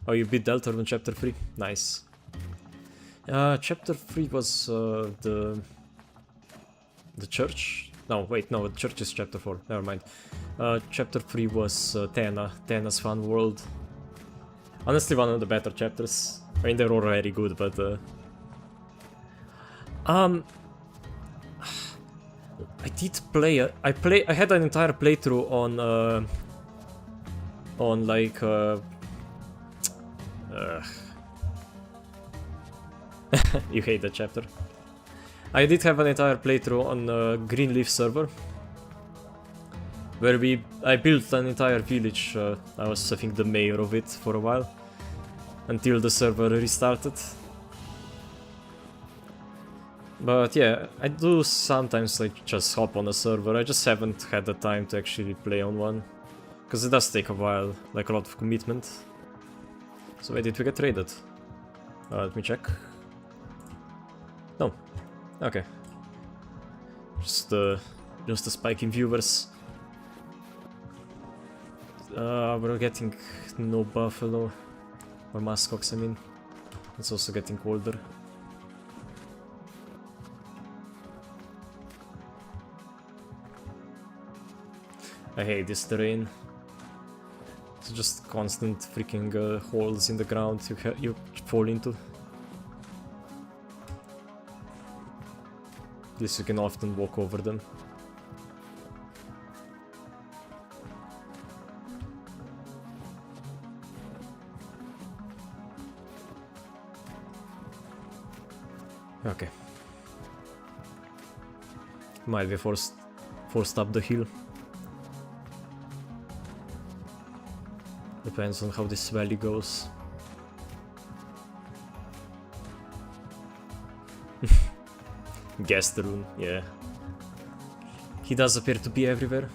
Oh, you beat Deltarune Chapter 3? Nice. Chapter 3 was the church? No, wait, no, the church is Chapter 4, never mind. Chapter 3 was Tena's Fun World. Honestly, one of the better chapters. I mean, they're all very good, but... I did play... I had an entire playthrough on like... you hate that chapter. I did have an entire playthrough on Greenleaf server, where I built an entire village. I was, I think, the mayor of it for a while, until the server restarted. But yeah, I do sometimes like just hop on a server. I just haven't had the time to actually play on one, because it does take a while, like a lot of commitment. So where did we get traded? Let me check. No. Okay. Just a spike in viewers. We're getting no buffalo. Or muskox, I mean. It's also getting colder. I hate this terrain. It's just constant freaking holes in the ground you fall into. At least you can often walk over them. Okay. Might be forced up the hill. Depends on how this valley goes. Gasterune, yeah. He does appear to be everywhere.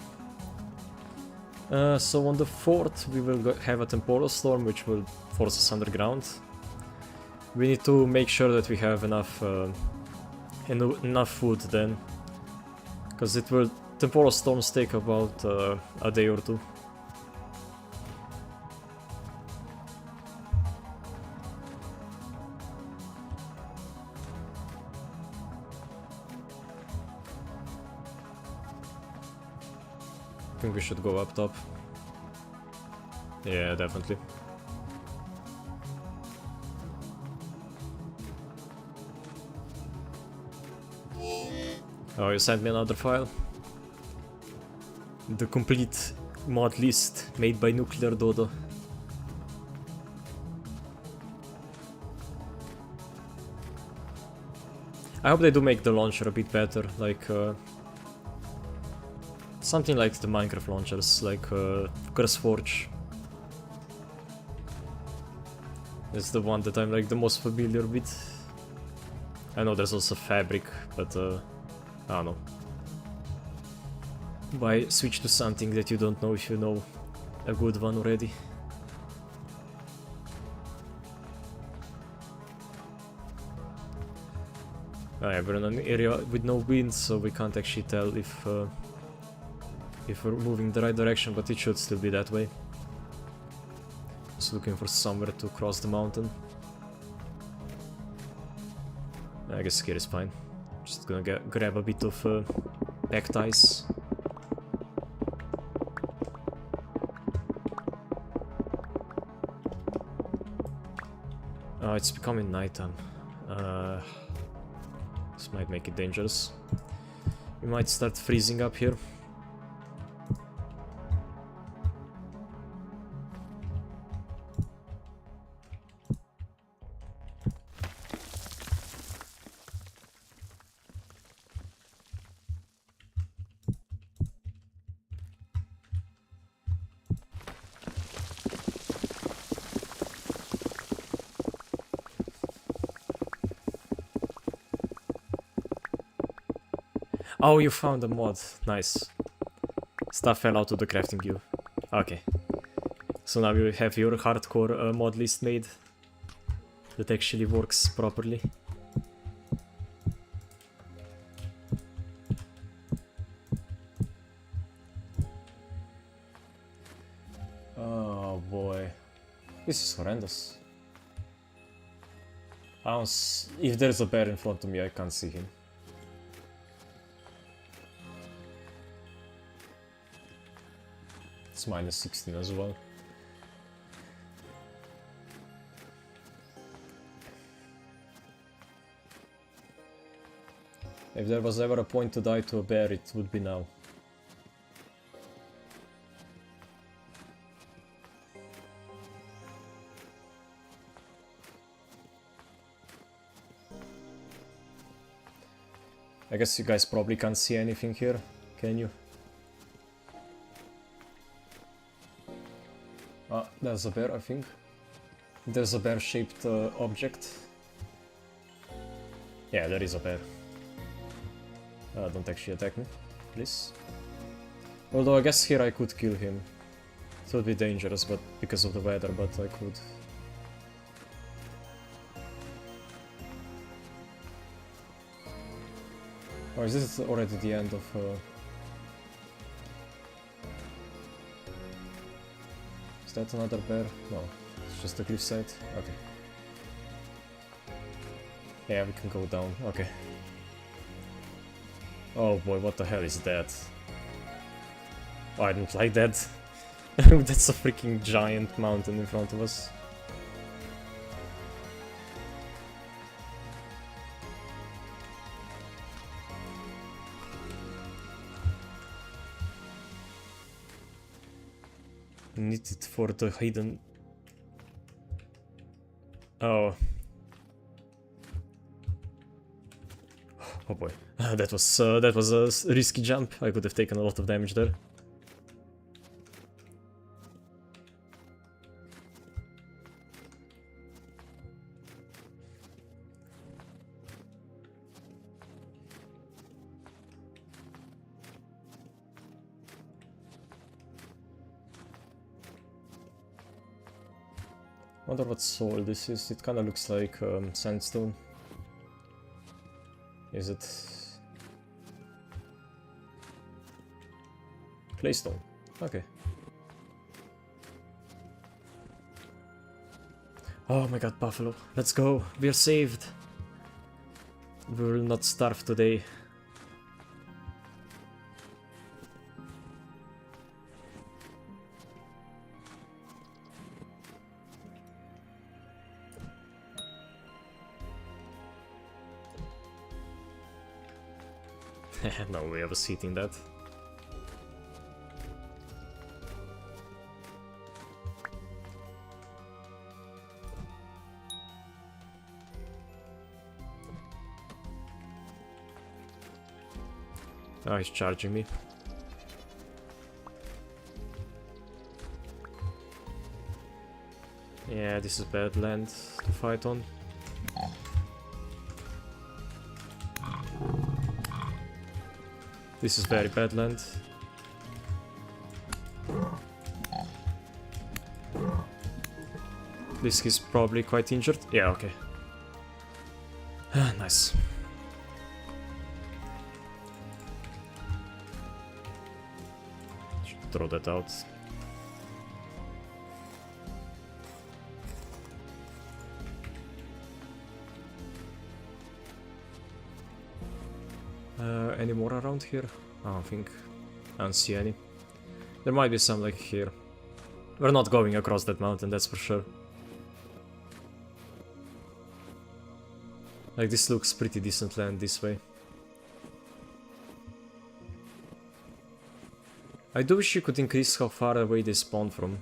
So on the 4th we will have a temporal storm which will force us underground. We need to make sure that we have enough food then, because temporal storms take about a day or two. I think we should go up top. Yeah, definitely. Oh, you sent me another file? The complete mod list made by Nuclear Dodo. I hope they do make the launcher a bit better, like something like the Minecraft launchers, like CurseForge. It's the one that I'm like the most familiar with. I know there's also Fabric, but I don't know. Why switch to something that you don't know if you know a good one already? Yeah, we're in an area with no wind, so we can't actually tell if we're moving the right direction, but it should still be that way. Just looking for somewhere to cross the mountain. I guess here is fine. Just gonna grab a bit of packed ice. It's becoming nighttime. This might make it dangerous. We might start freezing up here. Oh, you found a mod. Nice. Stuff fell out of the crafting queue. Okay. So now you have your hardcore mod list made that actually works properly. Oh boy. This is horrendous. If there's a bear in front of me, I can't see him. It's minus 16 as well. If there was ever a point to die to a bear, it would be now. I guess you guys probably can't see anything here, can you? Ah, there's a bear, I think. There's a bear-shaped object. Yeah, there is a bear. Don't actually attack me, please. Although I guess here I could kill him. It would be dangerous, but because of the weather, but I could. Or is this already the end of... Is that another bear? No, it's just a cliffside. Okay. Yeah, we can go down. Okay. Oh boy, what the hell is that? Oh, I didn't like that. That's a freaking giant mountain in front of us. Need it for the hidden... Oh. Oh boy. That was a risky jump. I could have taken a lot of damage there. Wonder what soil this is. It kind of looks like sandstone. Is it claystone? Okay. Oh my god, buffalo. Let's go. We are saved. We will not starve today. No, we have a seat in that. Oh, he's charging me. Yeah, this is bad land to fight on. This is very bad land. This is probably quite injured. Yeah, okay. Nice. Should throw that out. Any more around here? I don't think. I don't see any. There might be some like here. We're not going across that mountain, that's for sure. Like, this looks pretty decent land this way. I do wish you could increase how far away they spawn from.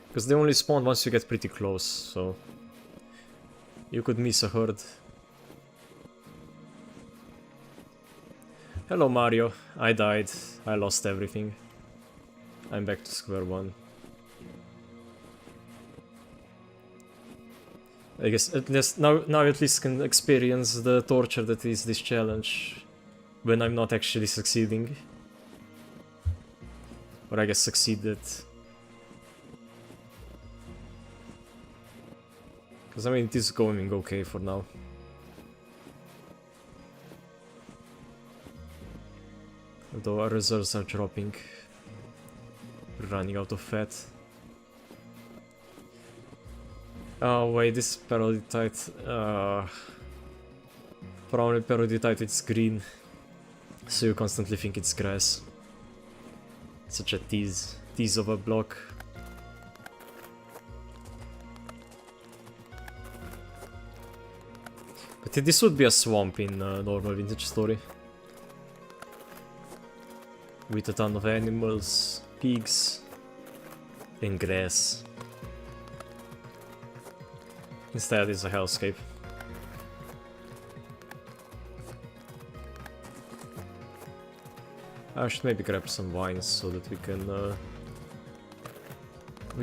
Because they only spawn once you get pretty close, so... You could miss a herd. Hello Mario, I died, I lost everything. I'm back to square one. I guess at least now at least can experience the torture that is this challenge. when I'm not actually succeeding. Or I guess succeeded. Because I mean it is going okay for now. Although our reserves are dropping. We're running out of fat. Oh wait, this peroditite. Probably peroditite, it's green. So you constantly think it's grass. Such a tease of a block. But this would be a swamp in normal Vintage Story. With a ton of animals, pigs, and grass. Instead it's a hellscape. I should maybe grab some wines so that we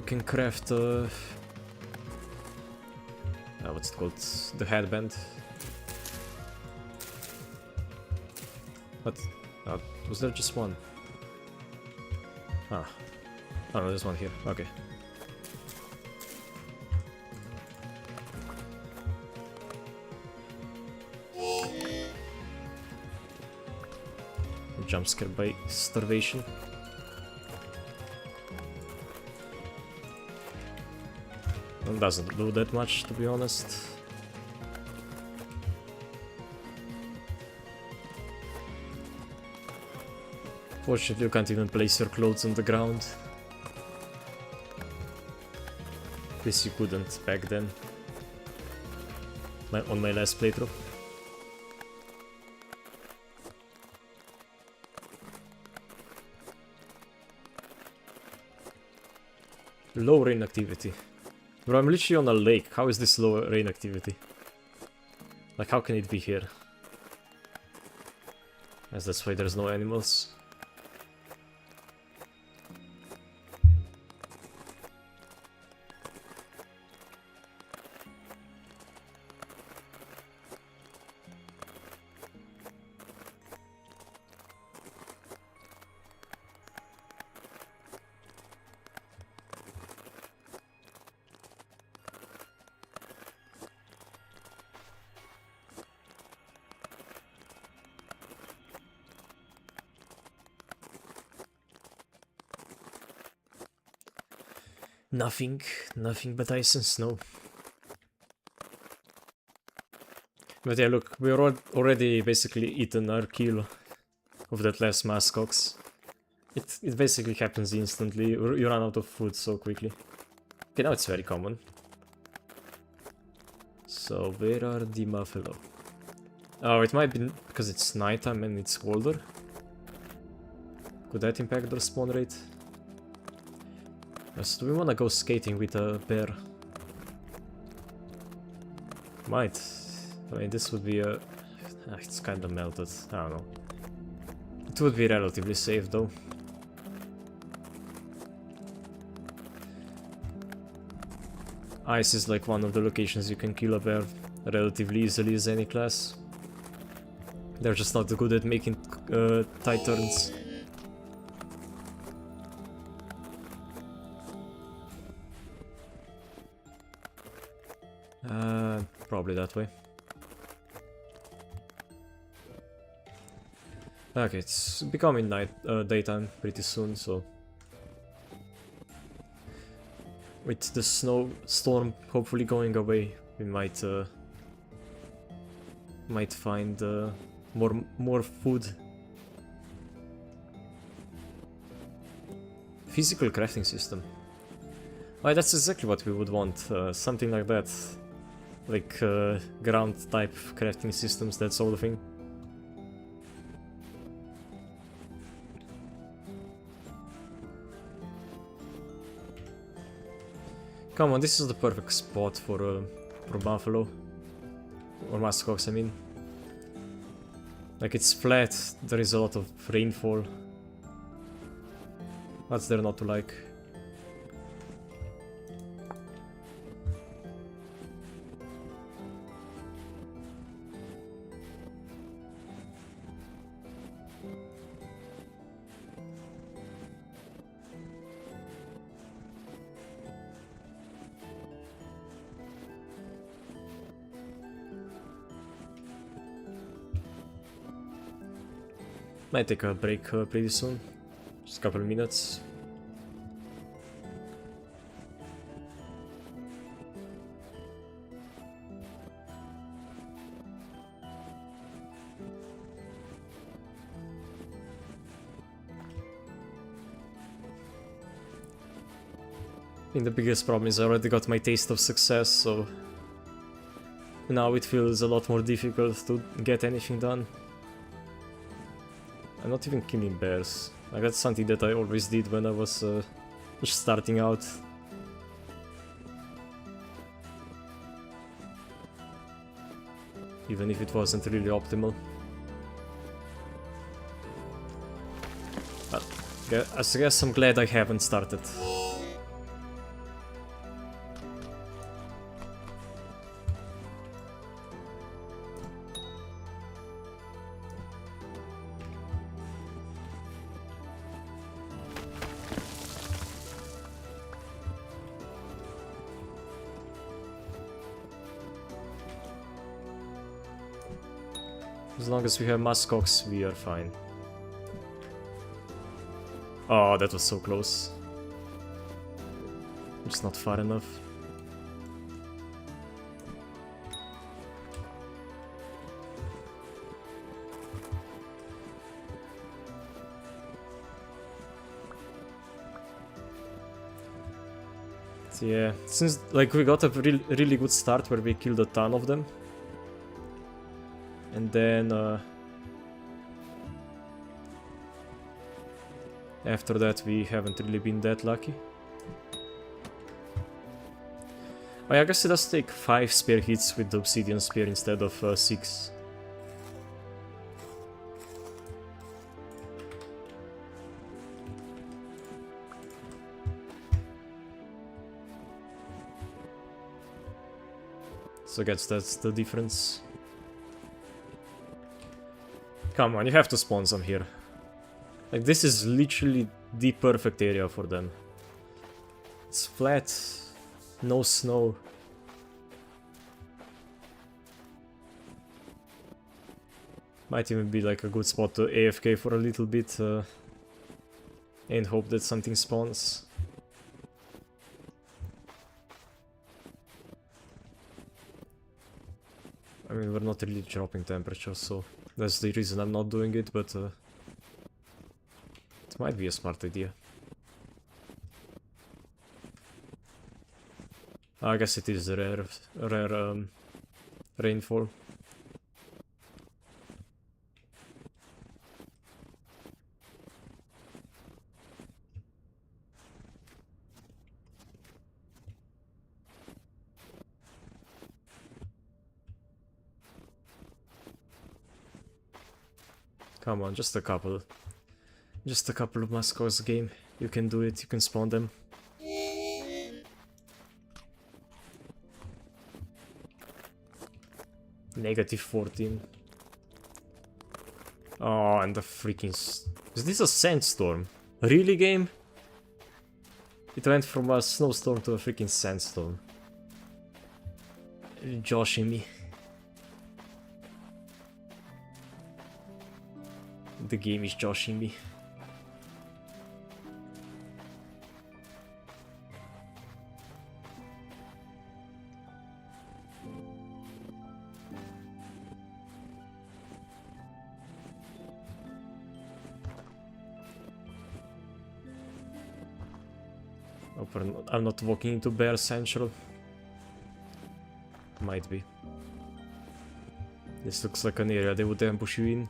can craft what's it called? The headband. What? Was there just one? Ah. Oh no, there's one here. Okay. Jump scared by starvation. It doesn't do that much, to be honest. Fortunately, you can't even place your clothes on the ground. At least you couldn't back then. On my last playthrough. Low rain activity. Bro, I'm literally on a lake. How is this low rain activity? Like, how can it be here? As that's why there's no animals. Nothing but ice and snow. But yeah, look, we're already basically eaten our kill of that last muskox. It basically happens instantly. You run out of food so quickly. Okay, now it's very common. So where are the buffalo? Oh, it might be because it's nighttime and it's colder. Could that impact the spawn rate? Yes, do we wanna go skating with a bear? Might. I mean, this would be a... it's kinda melted, I don't know. It would be relatively safe though. Ice is like one of the locations you can kill a bear relatively easily as any class. They're just not good at making tight turns. Probably that way. Okay, it's becoming daytime pretty soon, so with the snowstorm hopefully going away, we might find more food. Physical crafting system. Oh, that's exactly what we would want. Something like that. Like ground type crafting systems, that sort of thing. Come on, this is the perfect spot for buffalo. Or muskox, I mean. Like, it's flat, there is a lot of rainfall. What's there not to like? Might take a break pretty soon. Just a couple of minutes. I think the biggest problem is I already got my taste of success, so now it feels a lot more difficult to get anything done. I'm not even killing bears. Like, that's something that I always did when I was just starting out. Even if it wasn't really optimal. But I guess I'm glad I haven't started. As long as we have muskox, we are fine. Oh, that was so close. Just not far enough. So yeah, since like we got a really good start where we killed a ton of them. And then after that we haven't really been that lucky. Oh yeah, I guess it does take 5 spear hits with the obsidian spear instead of 6. So I guess that's the difference. Come on, you have to spawn some here. Like, this is literally the perfect area for them. It's flat, no snow. Might even be like a good spot to AFK for a little bit and hope that something spawns. I mean, we're not really dropping temperature, so that's the reason I'm not doing it, but it might be a smart idea. I guess it is a rare rainfall. Come on, just a couple. Just a couple of muskox game. You can do it, you can spawn them. Negative 14. Oh, and the freaking... Is this a sandstorm? Really, game? It went from a snowstorm to a freaking sandstorm. Joshing me. The game is joshing me. I'm not walking into Bear Central. Might be. This looks like an area they would ambush you in.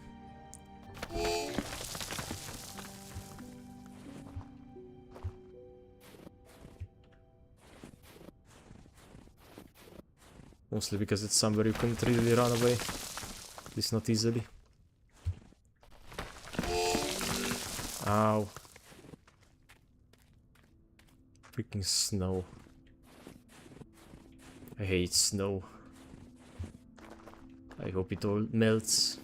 Mostly because it's somewhere you can't really run away. At least not easily. Ow. Freaking snow. I hate snow. I hope it all melts.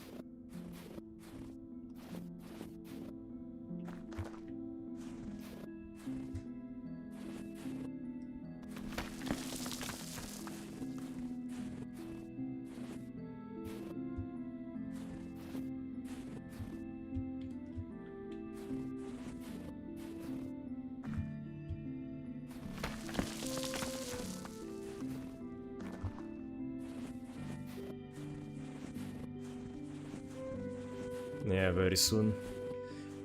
Yeah, very soon.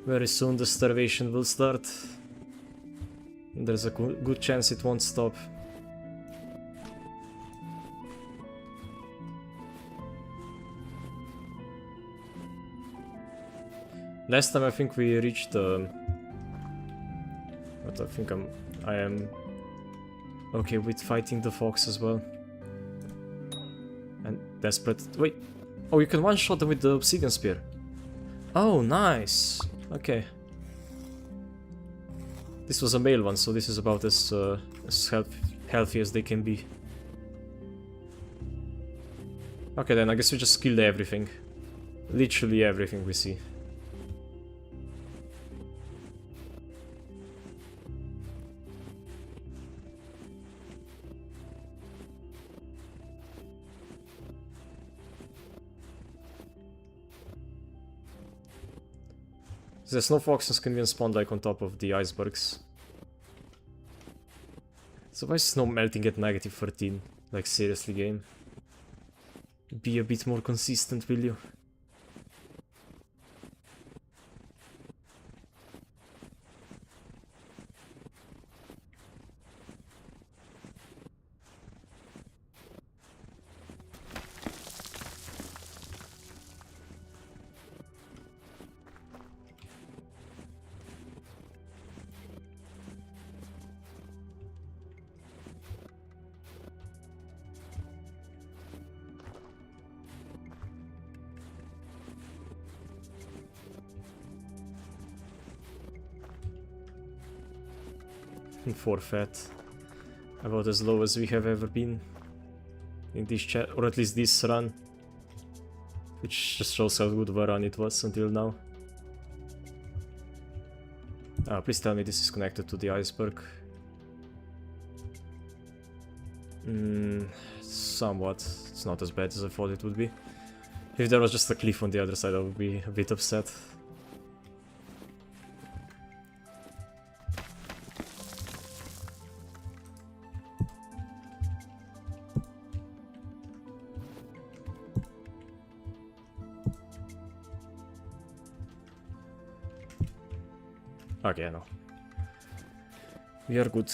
Very soon the starvation will start. There's a good chance it won't stop. Last time I think we reached but I think I am okay with fighting the fox as well. And desperate. Wait. Oh, you can one-shot them with the obsidian spear. Oh, nice. Okay. This was a male one, so this is about as healthy as they can be. Okay, then I guess we just killed everything. Literally everything we see. There's no foxes can even spawn like on top of the icebergs. So why is snow melting at -13? Like seriously, game. Be a bit more consistent, will you? Forfeit. About as low as we have ever been in this chat, or at least this run, which just shows how good of a run it was until now. Please tell me this is connected to the iceberg. Somewhat. It's not as bad as I thought it would be. If there was just a cliff on the other side, I would be a bit upset. Okay, no. We are good.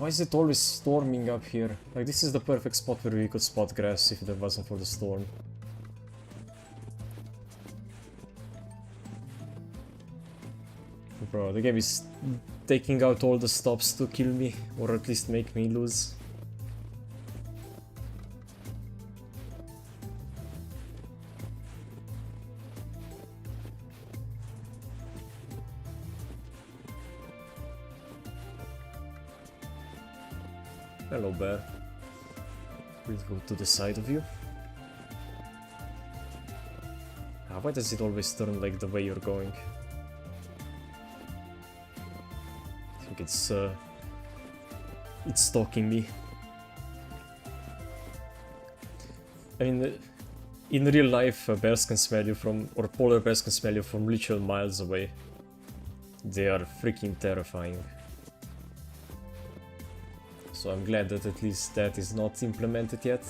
Why is it always storming up here? Like, this is the perfect spot where we could spot grass if it wasn't for the storm. Bro, the game is taking out all the stops to kill me, or at least make me lose. Hello, bear. We'll go to the side of you. Why does it always turn like the way you're going? I think it's stalking me. I mean, in real life, bears can smell you from, or polar bears can smell you from literal miles away. They are freaking terrifying. So I'm glad that at least that is not implemented yet.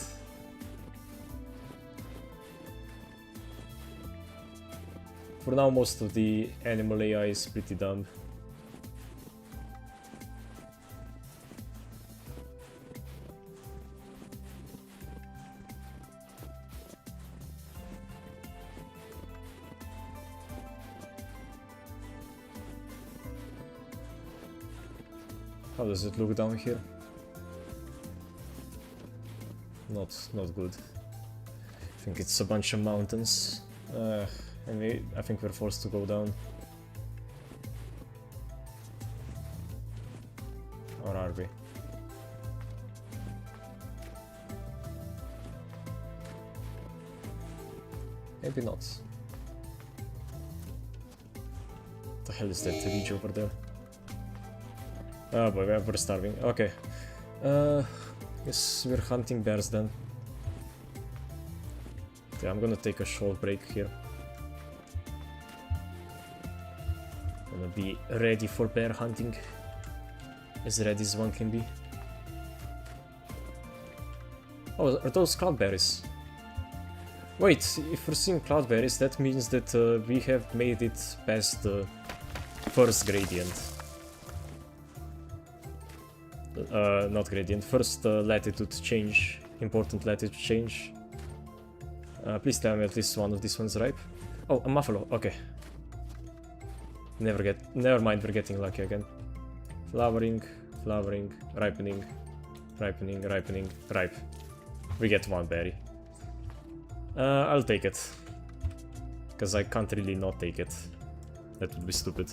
For now, most of the animal AI is pretty dumb. How does it look down here? Not good. I think it's a bunch of mountains. And I think we're forced to go down. Or are we? Maybe not. What the hell is that ridge over there? Oh boy, we're starving. Okay. Guess we're hunting bears then. Yeah, I'm gonna take a short break here. Gonna be ready for bear hunting. As ready as one can be. Oh, are those cloudberries? Wait, if we're seeing cloudberries, that means that we have made it past the first gradient. Not gradient, first latitude change, important latitude change. Please tell me at least one of these ones ripe. Oh, a muffalo, okay. Never mind, we're getting lucky again. Flowering, flowering, ripening, ripening, ripening, ripe. We get one berry. I'll take it. Because I can't really not take it. That would be stupid.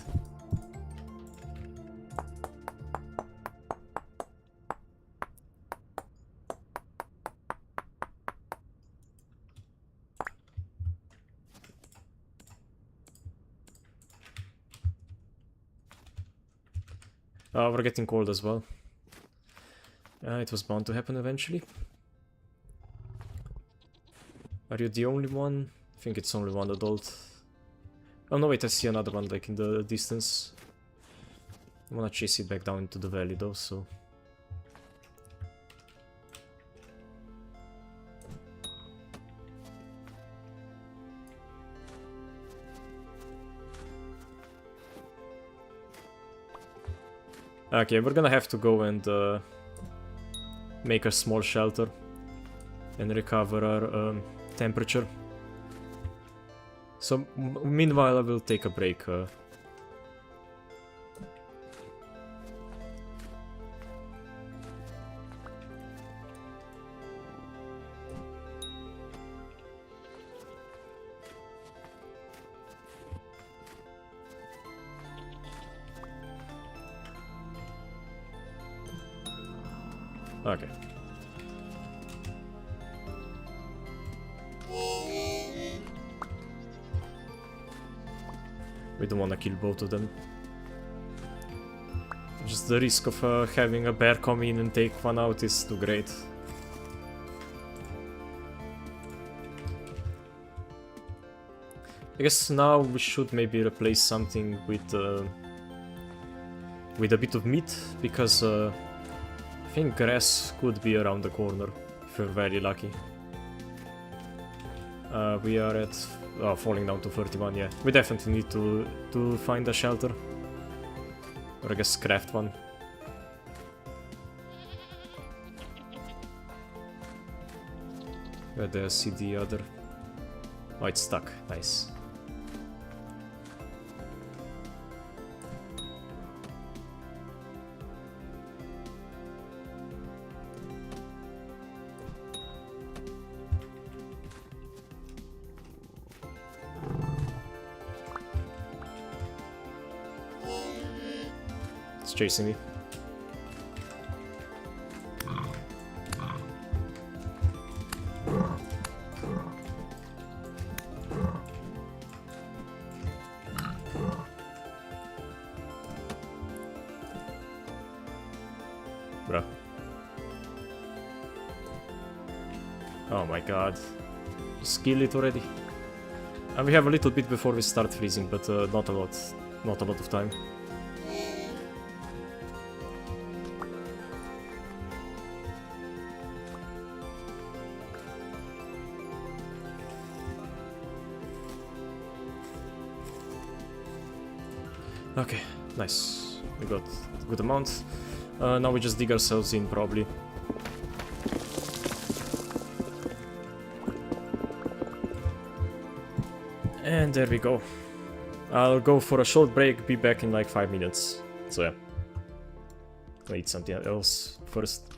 We're getting cold as well. It was bound to happen eventually. Are you the only one? I think it's only one adult. Oh no, wait, I see another one like in the distance. I wanna chase it back down into the valley though, so... Okay, we're gonna have to go and make a small shelter and recover our temperature. So, meanwhile I will take a break. Okay. We don't want to kill both of them. Just the risk of having a bear come in and take one out is too great. I guess now we should maybe replace something with a bit of meat, because I think grass could be around the corner if we're very lucky. We are at falling down to 31. Yeah, we definitely need to find a shelter, or I guess craft one. Where do I see the other? Oh, it's stuck. Nice. It's chasing me. Bruh. Oh my god. Just kill it already. And we have a little bit before we start freezing, but not a lot. Not a lot of time. Okay, nice. We got a good amount. Now we just dig ourselves in, probably. And there we go. I'll go for a short break, be back in like 5 minutes. So yeah. I'll eat something else first.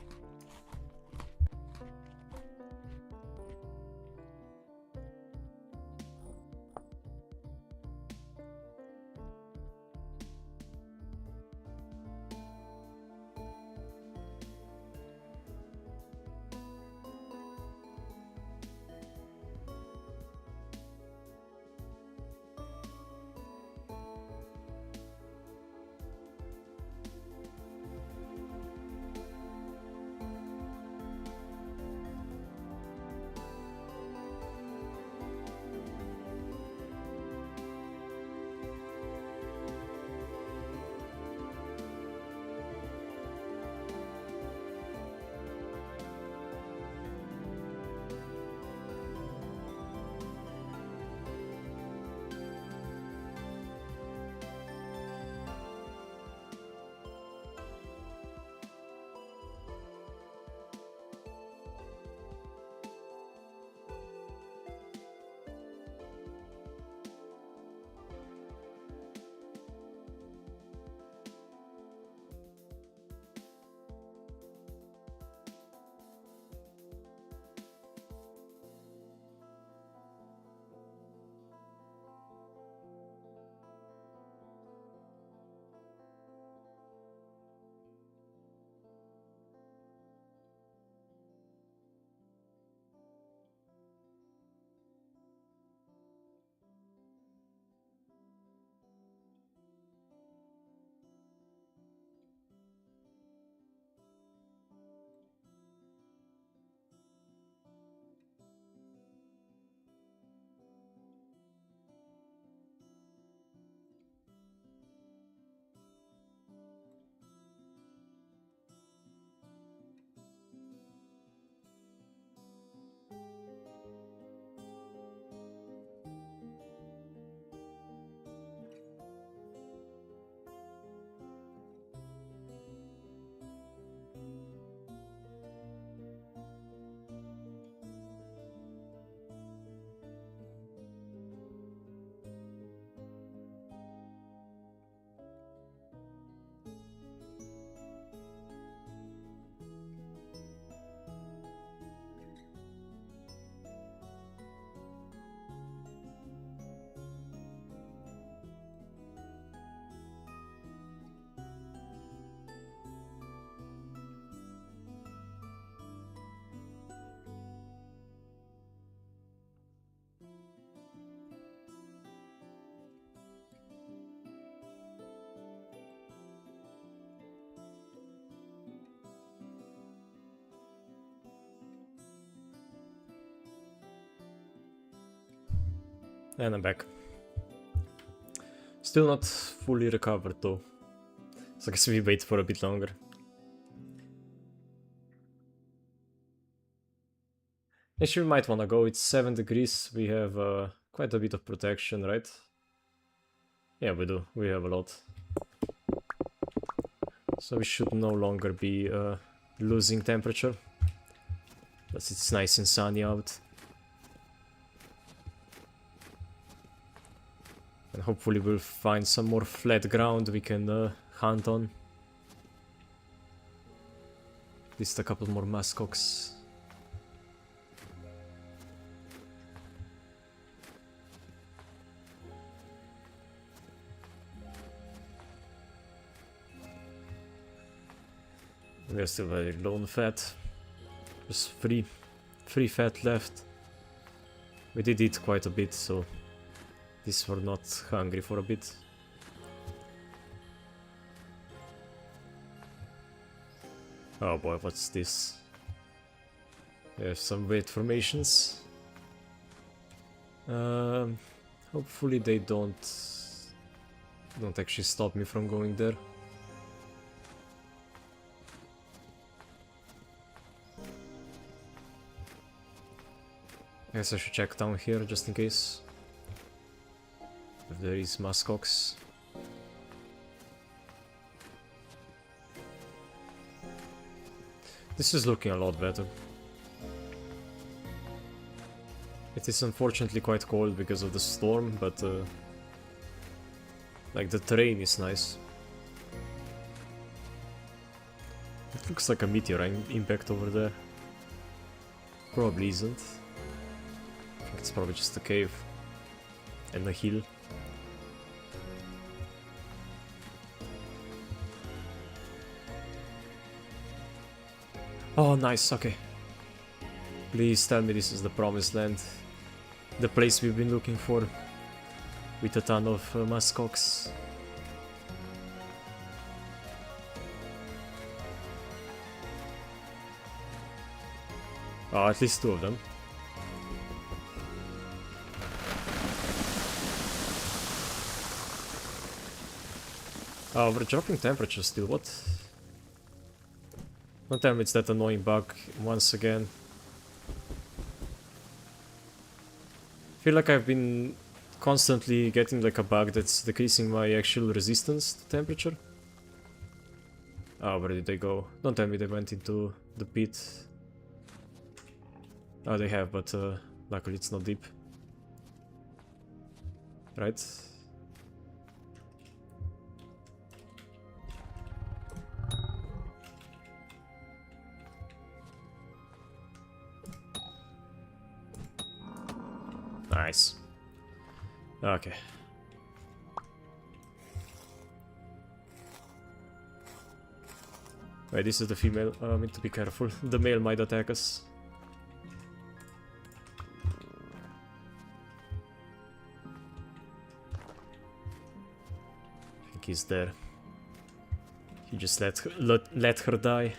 And I'm back. Still not fully recovered though. So I guess we wait for a bit longer. Actually, we might wanna go. It's 7 degrees. We have quite a bit of protection, right? Yeah, we do. We have a lot. So we should no longer be losing temperature. Plus it's nice and sunny out. And hopefully we'll find some more flat ground we can hunt on. At least a couple more muskox. We're still very low on fat. Just three fat left. We did eat quite a bit, so at least we're not hungry for a bit. Oh boy, what's this? We have some weight formations. Hopefully they don't actually stop me from going there. I guess I should check down here just in case. If there is muskox. This is looking a lot better. It is unfortunately quite cold because of the storm, but like the terrain is nice. It looks like a meteor impact over there. Probably isn't. I think it's probably just a cave and a hill. Oh, nice, okay. Please tell me this is the promised land. The place we've been looking for. With a ton of muskox. Oh, at least 2 of them. Oh, we're dropping temperature still, what? Don't tell me it's that annoying bug once again. I feel like I've been constantly getting like a bug that's decreasing my actual resistance to temperature. Oh, where did they go? Don't tell me they went into the pit. Oh, they have, but luckily it's not deep. Right? Nice. Okay. Wait, this is the female. I need to be careful. The male might attack us. I think he's there. He just let her die.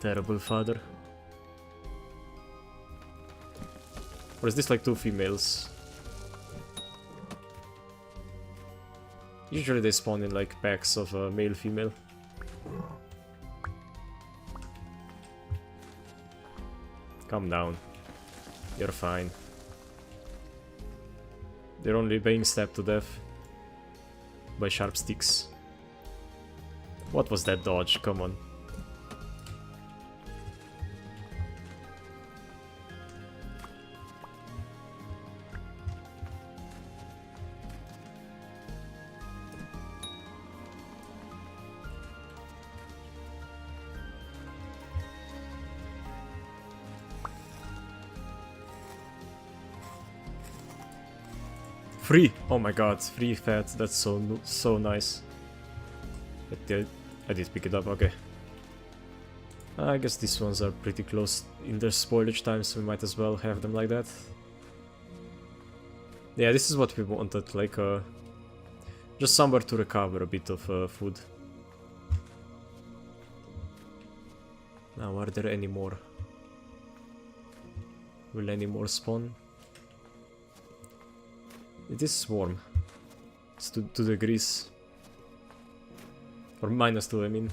Terrible father. Or is this like 2 females? Usually they spawn in like packs of male-female. Calm down. You're fine. They're only being stabbed to death by sharp sticks. What was that dodge? Come on. Free! Oh my god, free fat, that's so nice. I did pick it up, okay. I guess these ones are pretty close in their spoilage time, so we might as well have them like that. Yeah, this is what we wanted, like just somewhere to recover a bit of food. Now, are there any more? Will any more spawn? It is warm. It's 2 degrees. Or -2, I mean.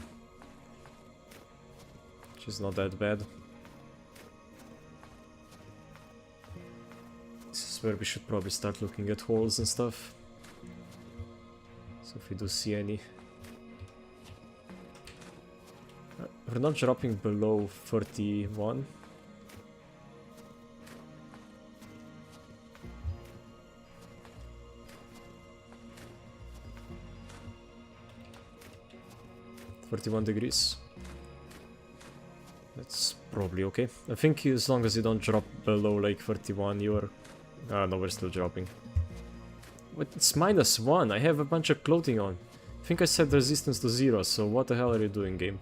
Which is not that bad. This is where we should probably start looking at holes and stuff. So if we do see any... we're not dropping below 31. $31. That's probably okay. I think as long as you don't drop below like 31, you're... ah, no, we're still dropping. What? It's -1. I have a bunch of clothing on. I think I set the resistance to 0, so what the hell are you doing, game?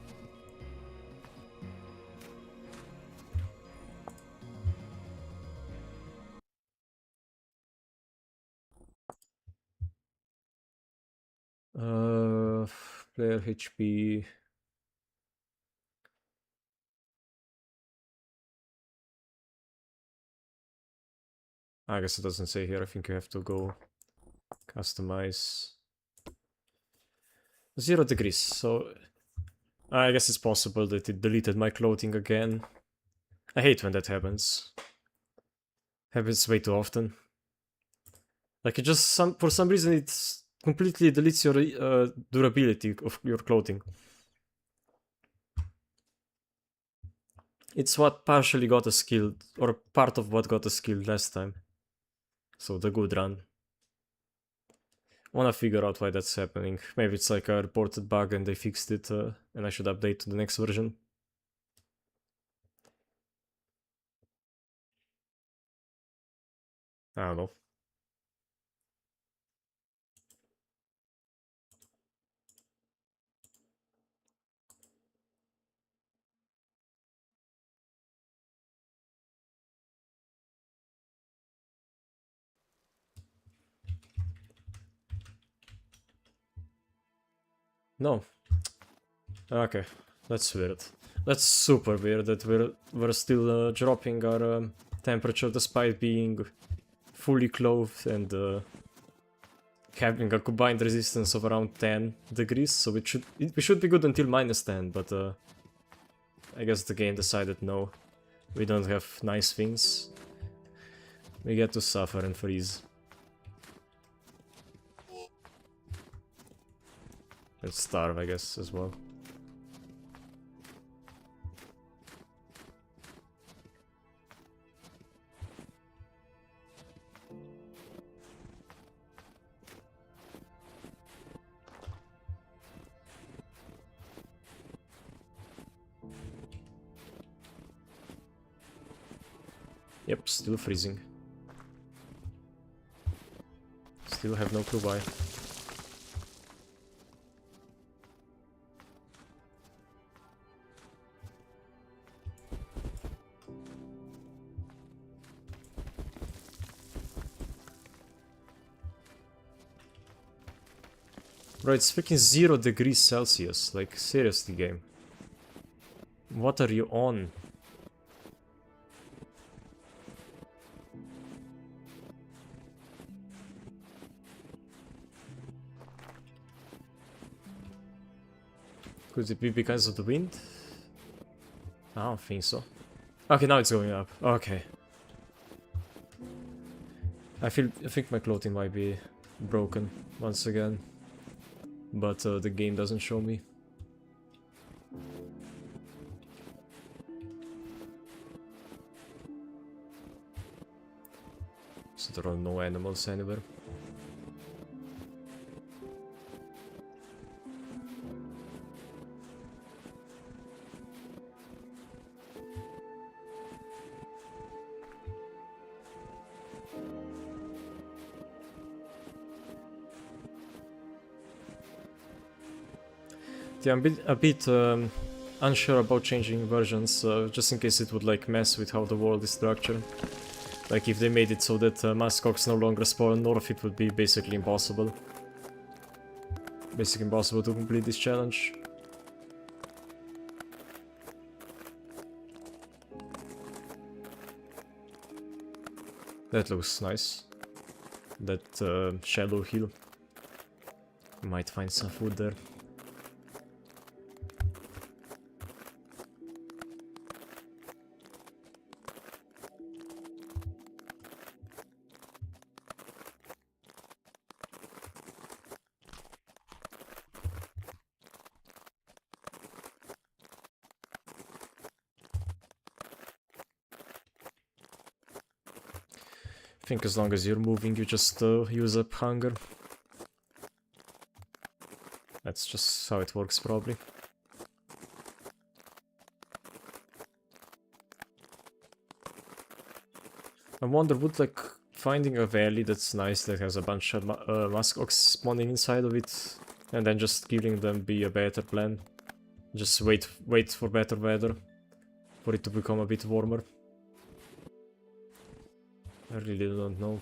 Player HP... I guess it doesn't say here. I think you have to go customize 0 degrees. So I guess it's possible that it deleted my clothing again. I hate when that happens. Happens way too often. Like it just for some reason it completely deletes your durability of your clothing. It's what partially got us killed, or part of what got us killed last time. So the good run. Wanna figure out why that's happening. Maybe it's like a reported bug and they fixed it and I should update to the next version. I don't know. No. Okay, that's weird. That's super weird that we're still dropping our temperature despite being fully clothed and having a combined resistance of around 10 degrees. So we should be good until -10, but I guess the game decided no, we don't have nice things. We get to suffer and freeze. And starve, I guess, as well. Yep, still freezing. Still have no clue why. Bro, it's freaking 0 degrees Celsius. Like, seriously, game. What are you on? Could it be because of the wind? I don't think so. Okay, now it's going up. Okay. I think my clothing might be broken once again. But the game doesn't show me. So there are no animals anywhere. Yeah, I'm a bit unsure about changing versions, just in case it would like mess with how the world is structured. Like if they made it so that Muskox no longer spawn north, it would be basically impossible. Basically impossible to complete this challenge. That looks nice. That shallow hill. Might find some food there. I think as long as you're moving, you just use up hunger. That's just how it works, probably. I wonder, would like finding a valley that's nice, that has a bunch of muskox spawning inside of it, and then just killing them be a better plan? Just wait for better weather, for it to become a bit warmer. I really don't know.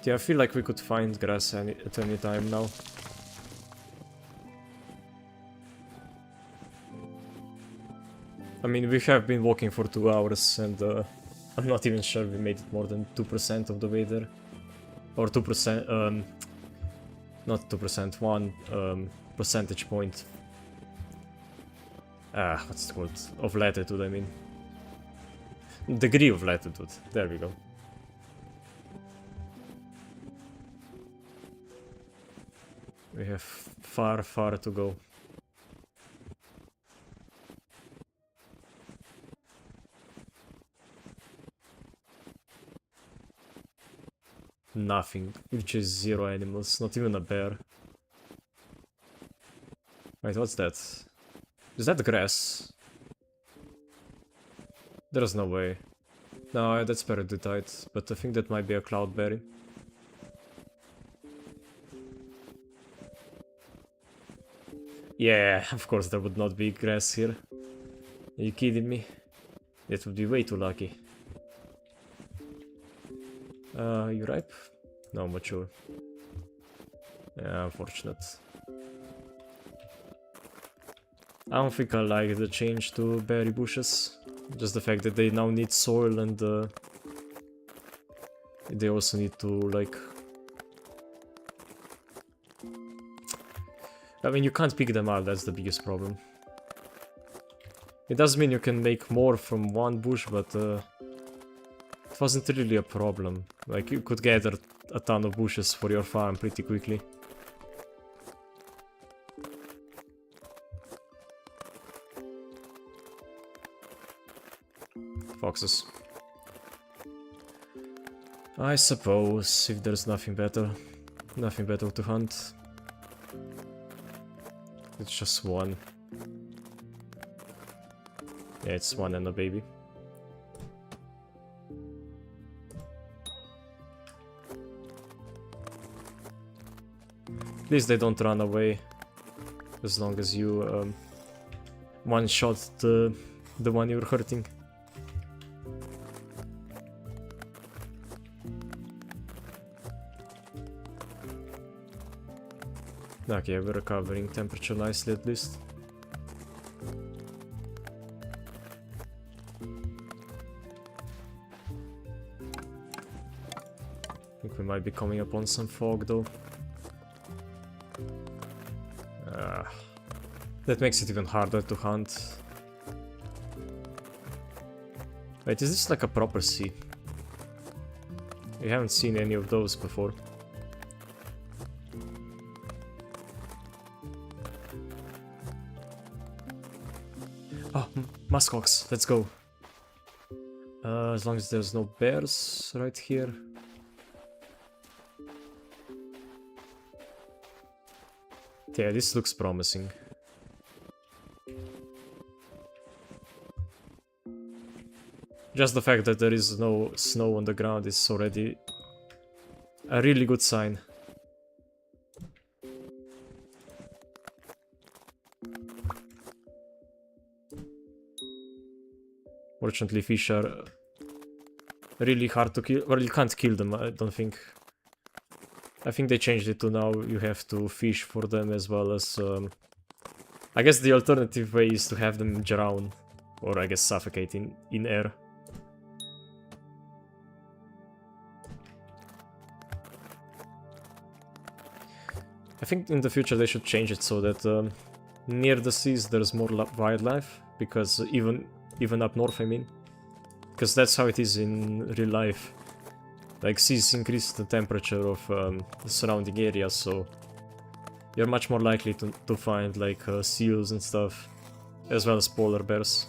Yeah, I feel like we could find grass at any time now. I mean, we have been walking for 2 hours and I'm not even sure we made it more than 2% of the way there. Or 2%, not 2%, 1 percentage point. What's it called? Of latitude, I mean. Degree of latitude, there we go. We have far, far to go. Nothing, which is 0 animals, not even a bear. Wait, what's that? Is that grass? There's no way. No, that's peridotite, but I think that might be a cloudberry. Yeah, of course there would not be grass here. Are you kidding me? That would be way too lucky. You ripe? No, mature. Yeah, unfortunate. I don't think I like the change to berry bushes. Just the fact that they now need soil and they also need to like... I mean, you can't pick them out, that's the biggest problem. It does mean you can make more from one bush, but it wasn't really a problem. Like, you could gather a ton of bushes for your farm pretty quickly. Foxes. I suppose, if there's nothing better to hunt. It's just one. Yeah, it's one and a baby. At least they don't run away. As long as you one-shot the one you're hurting. Okay, we're recovering temperature nicely at least. I think we might be coming upon some fog though. That makes it even harder to hunt. Wait, is this like a proper sea? We haven't seen any of those before. Oh, muskox, let's go. As long as there's no bears right here. Yeah, this looks promising. Just the fact that there is no snow on the ground is already a really good sign. Fortunately, fish are really hard to kill. Well, you can't kill them, I don't think. I think they changed it to now you have to fish for them as well as... I guess the alternative way is to have them drown. Or I guess suffocate in air. I think in the future they should change it so that near the seas there's more wildlife. Because even up north, I mean. Because that's how it is in real life. Like, seas increase the temperature of the surrounding areas, so you're much more likely to find, like, seals and stuff, as well as polar bears.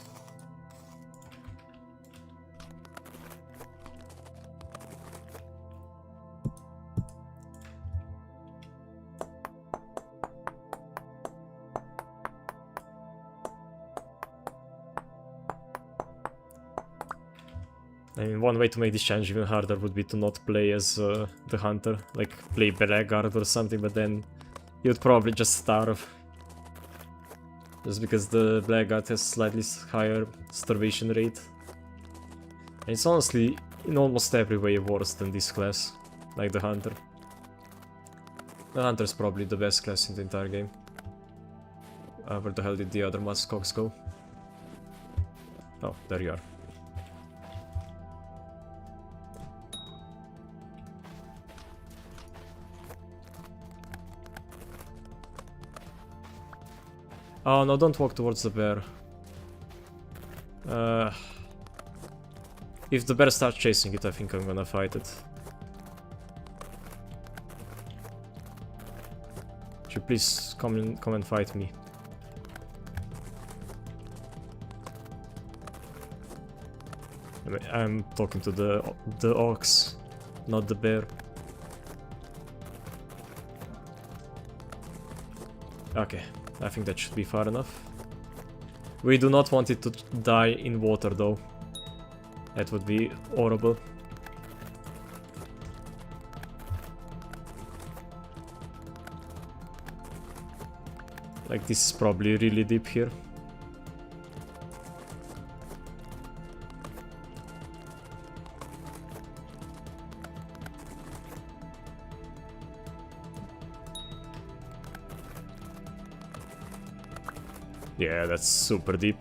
I mean, one way to make this challenge even harder would be to not play as the hunter, like play Blackguard or something, but then you'd probably just starve. Just because the Blackguard has slightly higher starvation rate. And it's honestly in almost every way worse than this class, like the hunter. The hunter is probably the best class in the entire game. Where the hell did the other muskox go? Oh, there you are. Oh no, don't walk towards the bear. If the bear starts chasing it, I think I'm gonna fight it. Would you please come and fight me? I mean, I'm talking to the ox, not the bear. Okay. I think that should be far enough. We do not want it to die in water though. That would be horrible. Like, this is probably really deep here. Yeah, that's super deep.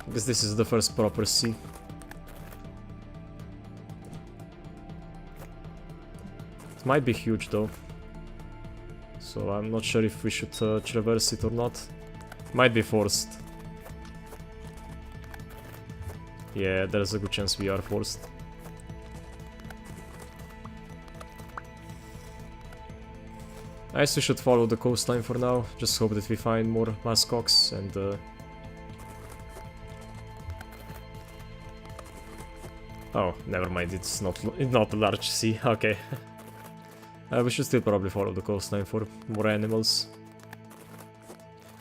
Because this is the first proper sea. It might be huge though. So I'm not sure if we should traverse it or not. Might be forced. Yeah, there's a good chance we are forced. I guess we should follow the coastline for now, just hope that we find more muskox and oh, never mind, it's not a large sea, okay. We should still probably follow the coastline for more animals.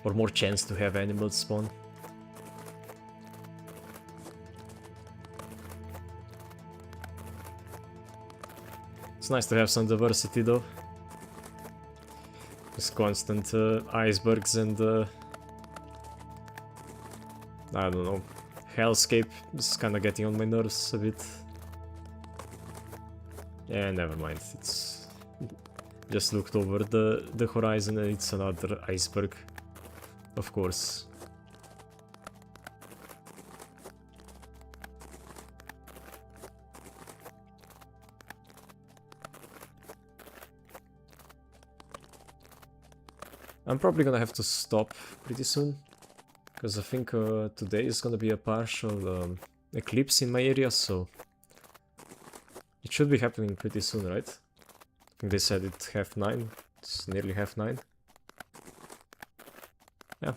Or more chance to have animals spawn. It's nice to have some diversity though. Just constant icebergs and I don't know, hellscape is kinda getting on my nerves a bit. Yeah, never mind, it's just looked over the horizon and it's another iceberg, of course. I'm probably gonna have to stop pretty soon, because I think today is gonna be a partial eclipse in my area, so it should be happening pretty soon, right? I think they said it 9:30, it's nearly 9:30. Yeah,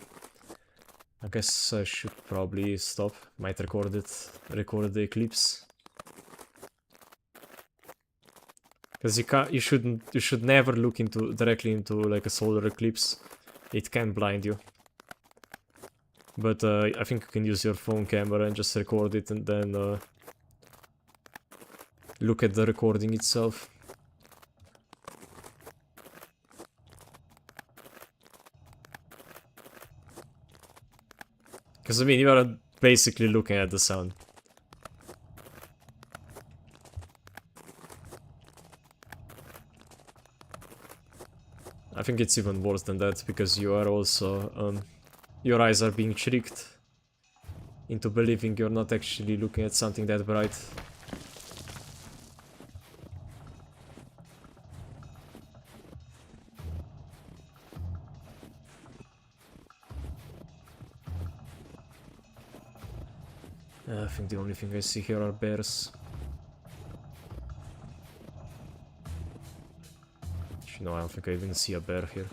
I guess I should probably stop, might record the eclipse. Because you should never look directly into like a solar eclipse. It can blind you. But I think you can use your phone camera and just record it and then look at the recording itself. Because I mean, you are basically looking at the sun. I think it's even worse than that, because you are also, your eyes are being tricked into believing you're not actually looking at something that bright. I think the only thing I see here are bears. No, I don't think I even see a bear here.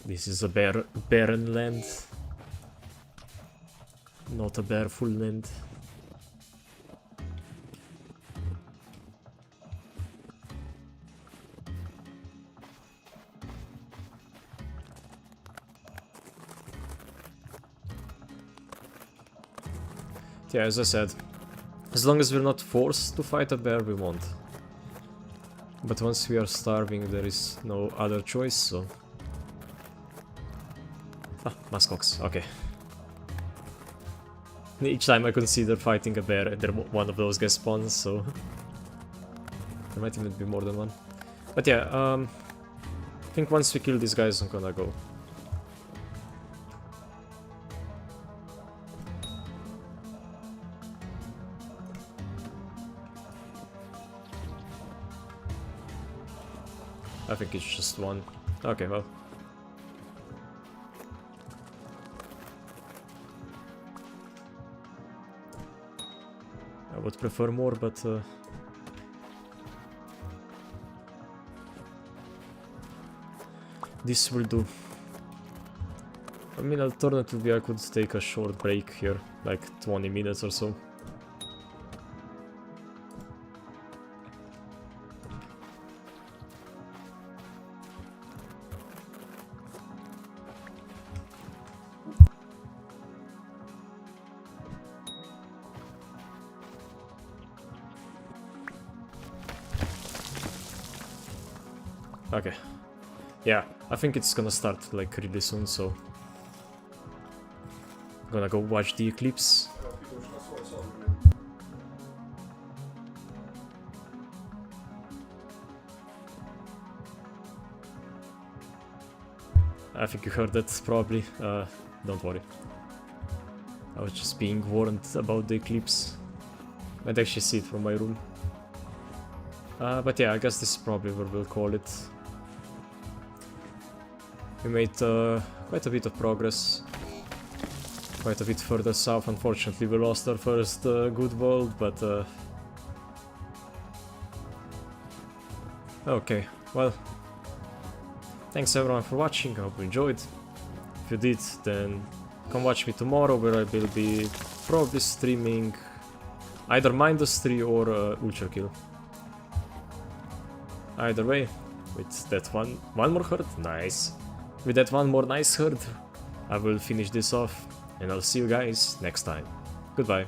This is a barren land. Not a bearful land. Yeah, as I said, as long as we're not forced to fight a bear, we won't. But once we are starving, there is no other choice, so... Ah, muskox, okay. Each time I consider fighting a bear, one of those guys spawns, so... there might even be more than one. But yeah, I think once we kill these guys, I'm gonna go. I think it's just one. Okay, well. I would prefer more, but... this will do. I mean, alternatively I could take a short break here, like 20 minutes or so. Okay. Yeah, I think it's gonna start like really soon, so... I'm gonna go watch the eclipse. I think you heard that, probably. Don't worry. I was just being warned about the eclipse. I'd actually see it from my room. But yeah, I guess this is probably where we'll call it. We made quite a bit of progress. Quite a bit further south. Unfortunately, we lost our first good world, but... okay, well... thanks everyone for watching, I hope you enjoyed. If you did, then come watch me tomorrow, where I will be probably streaming either Mindos 3 or Ultra Kill. Either way, with that one more herd, nice. With that one more nice herd, I will finish this off, and I'll see you guys next time. Goodbye.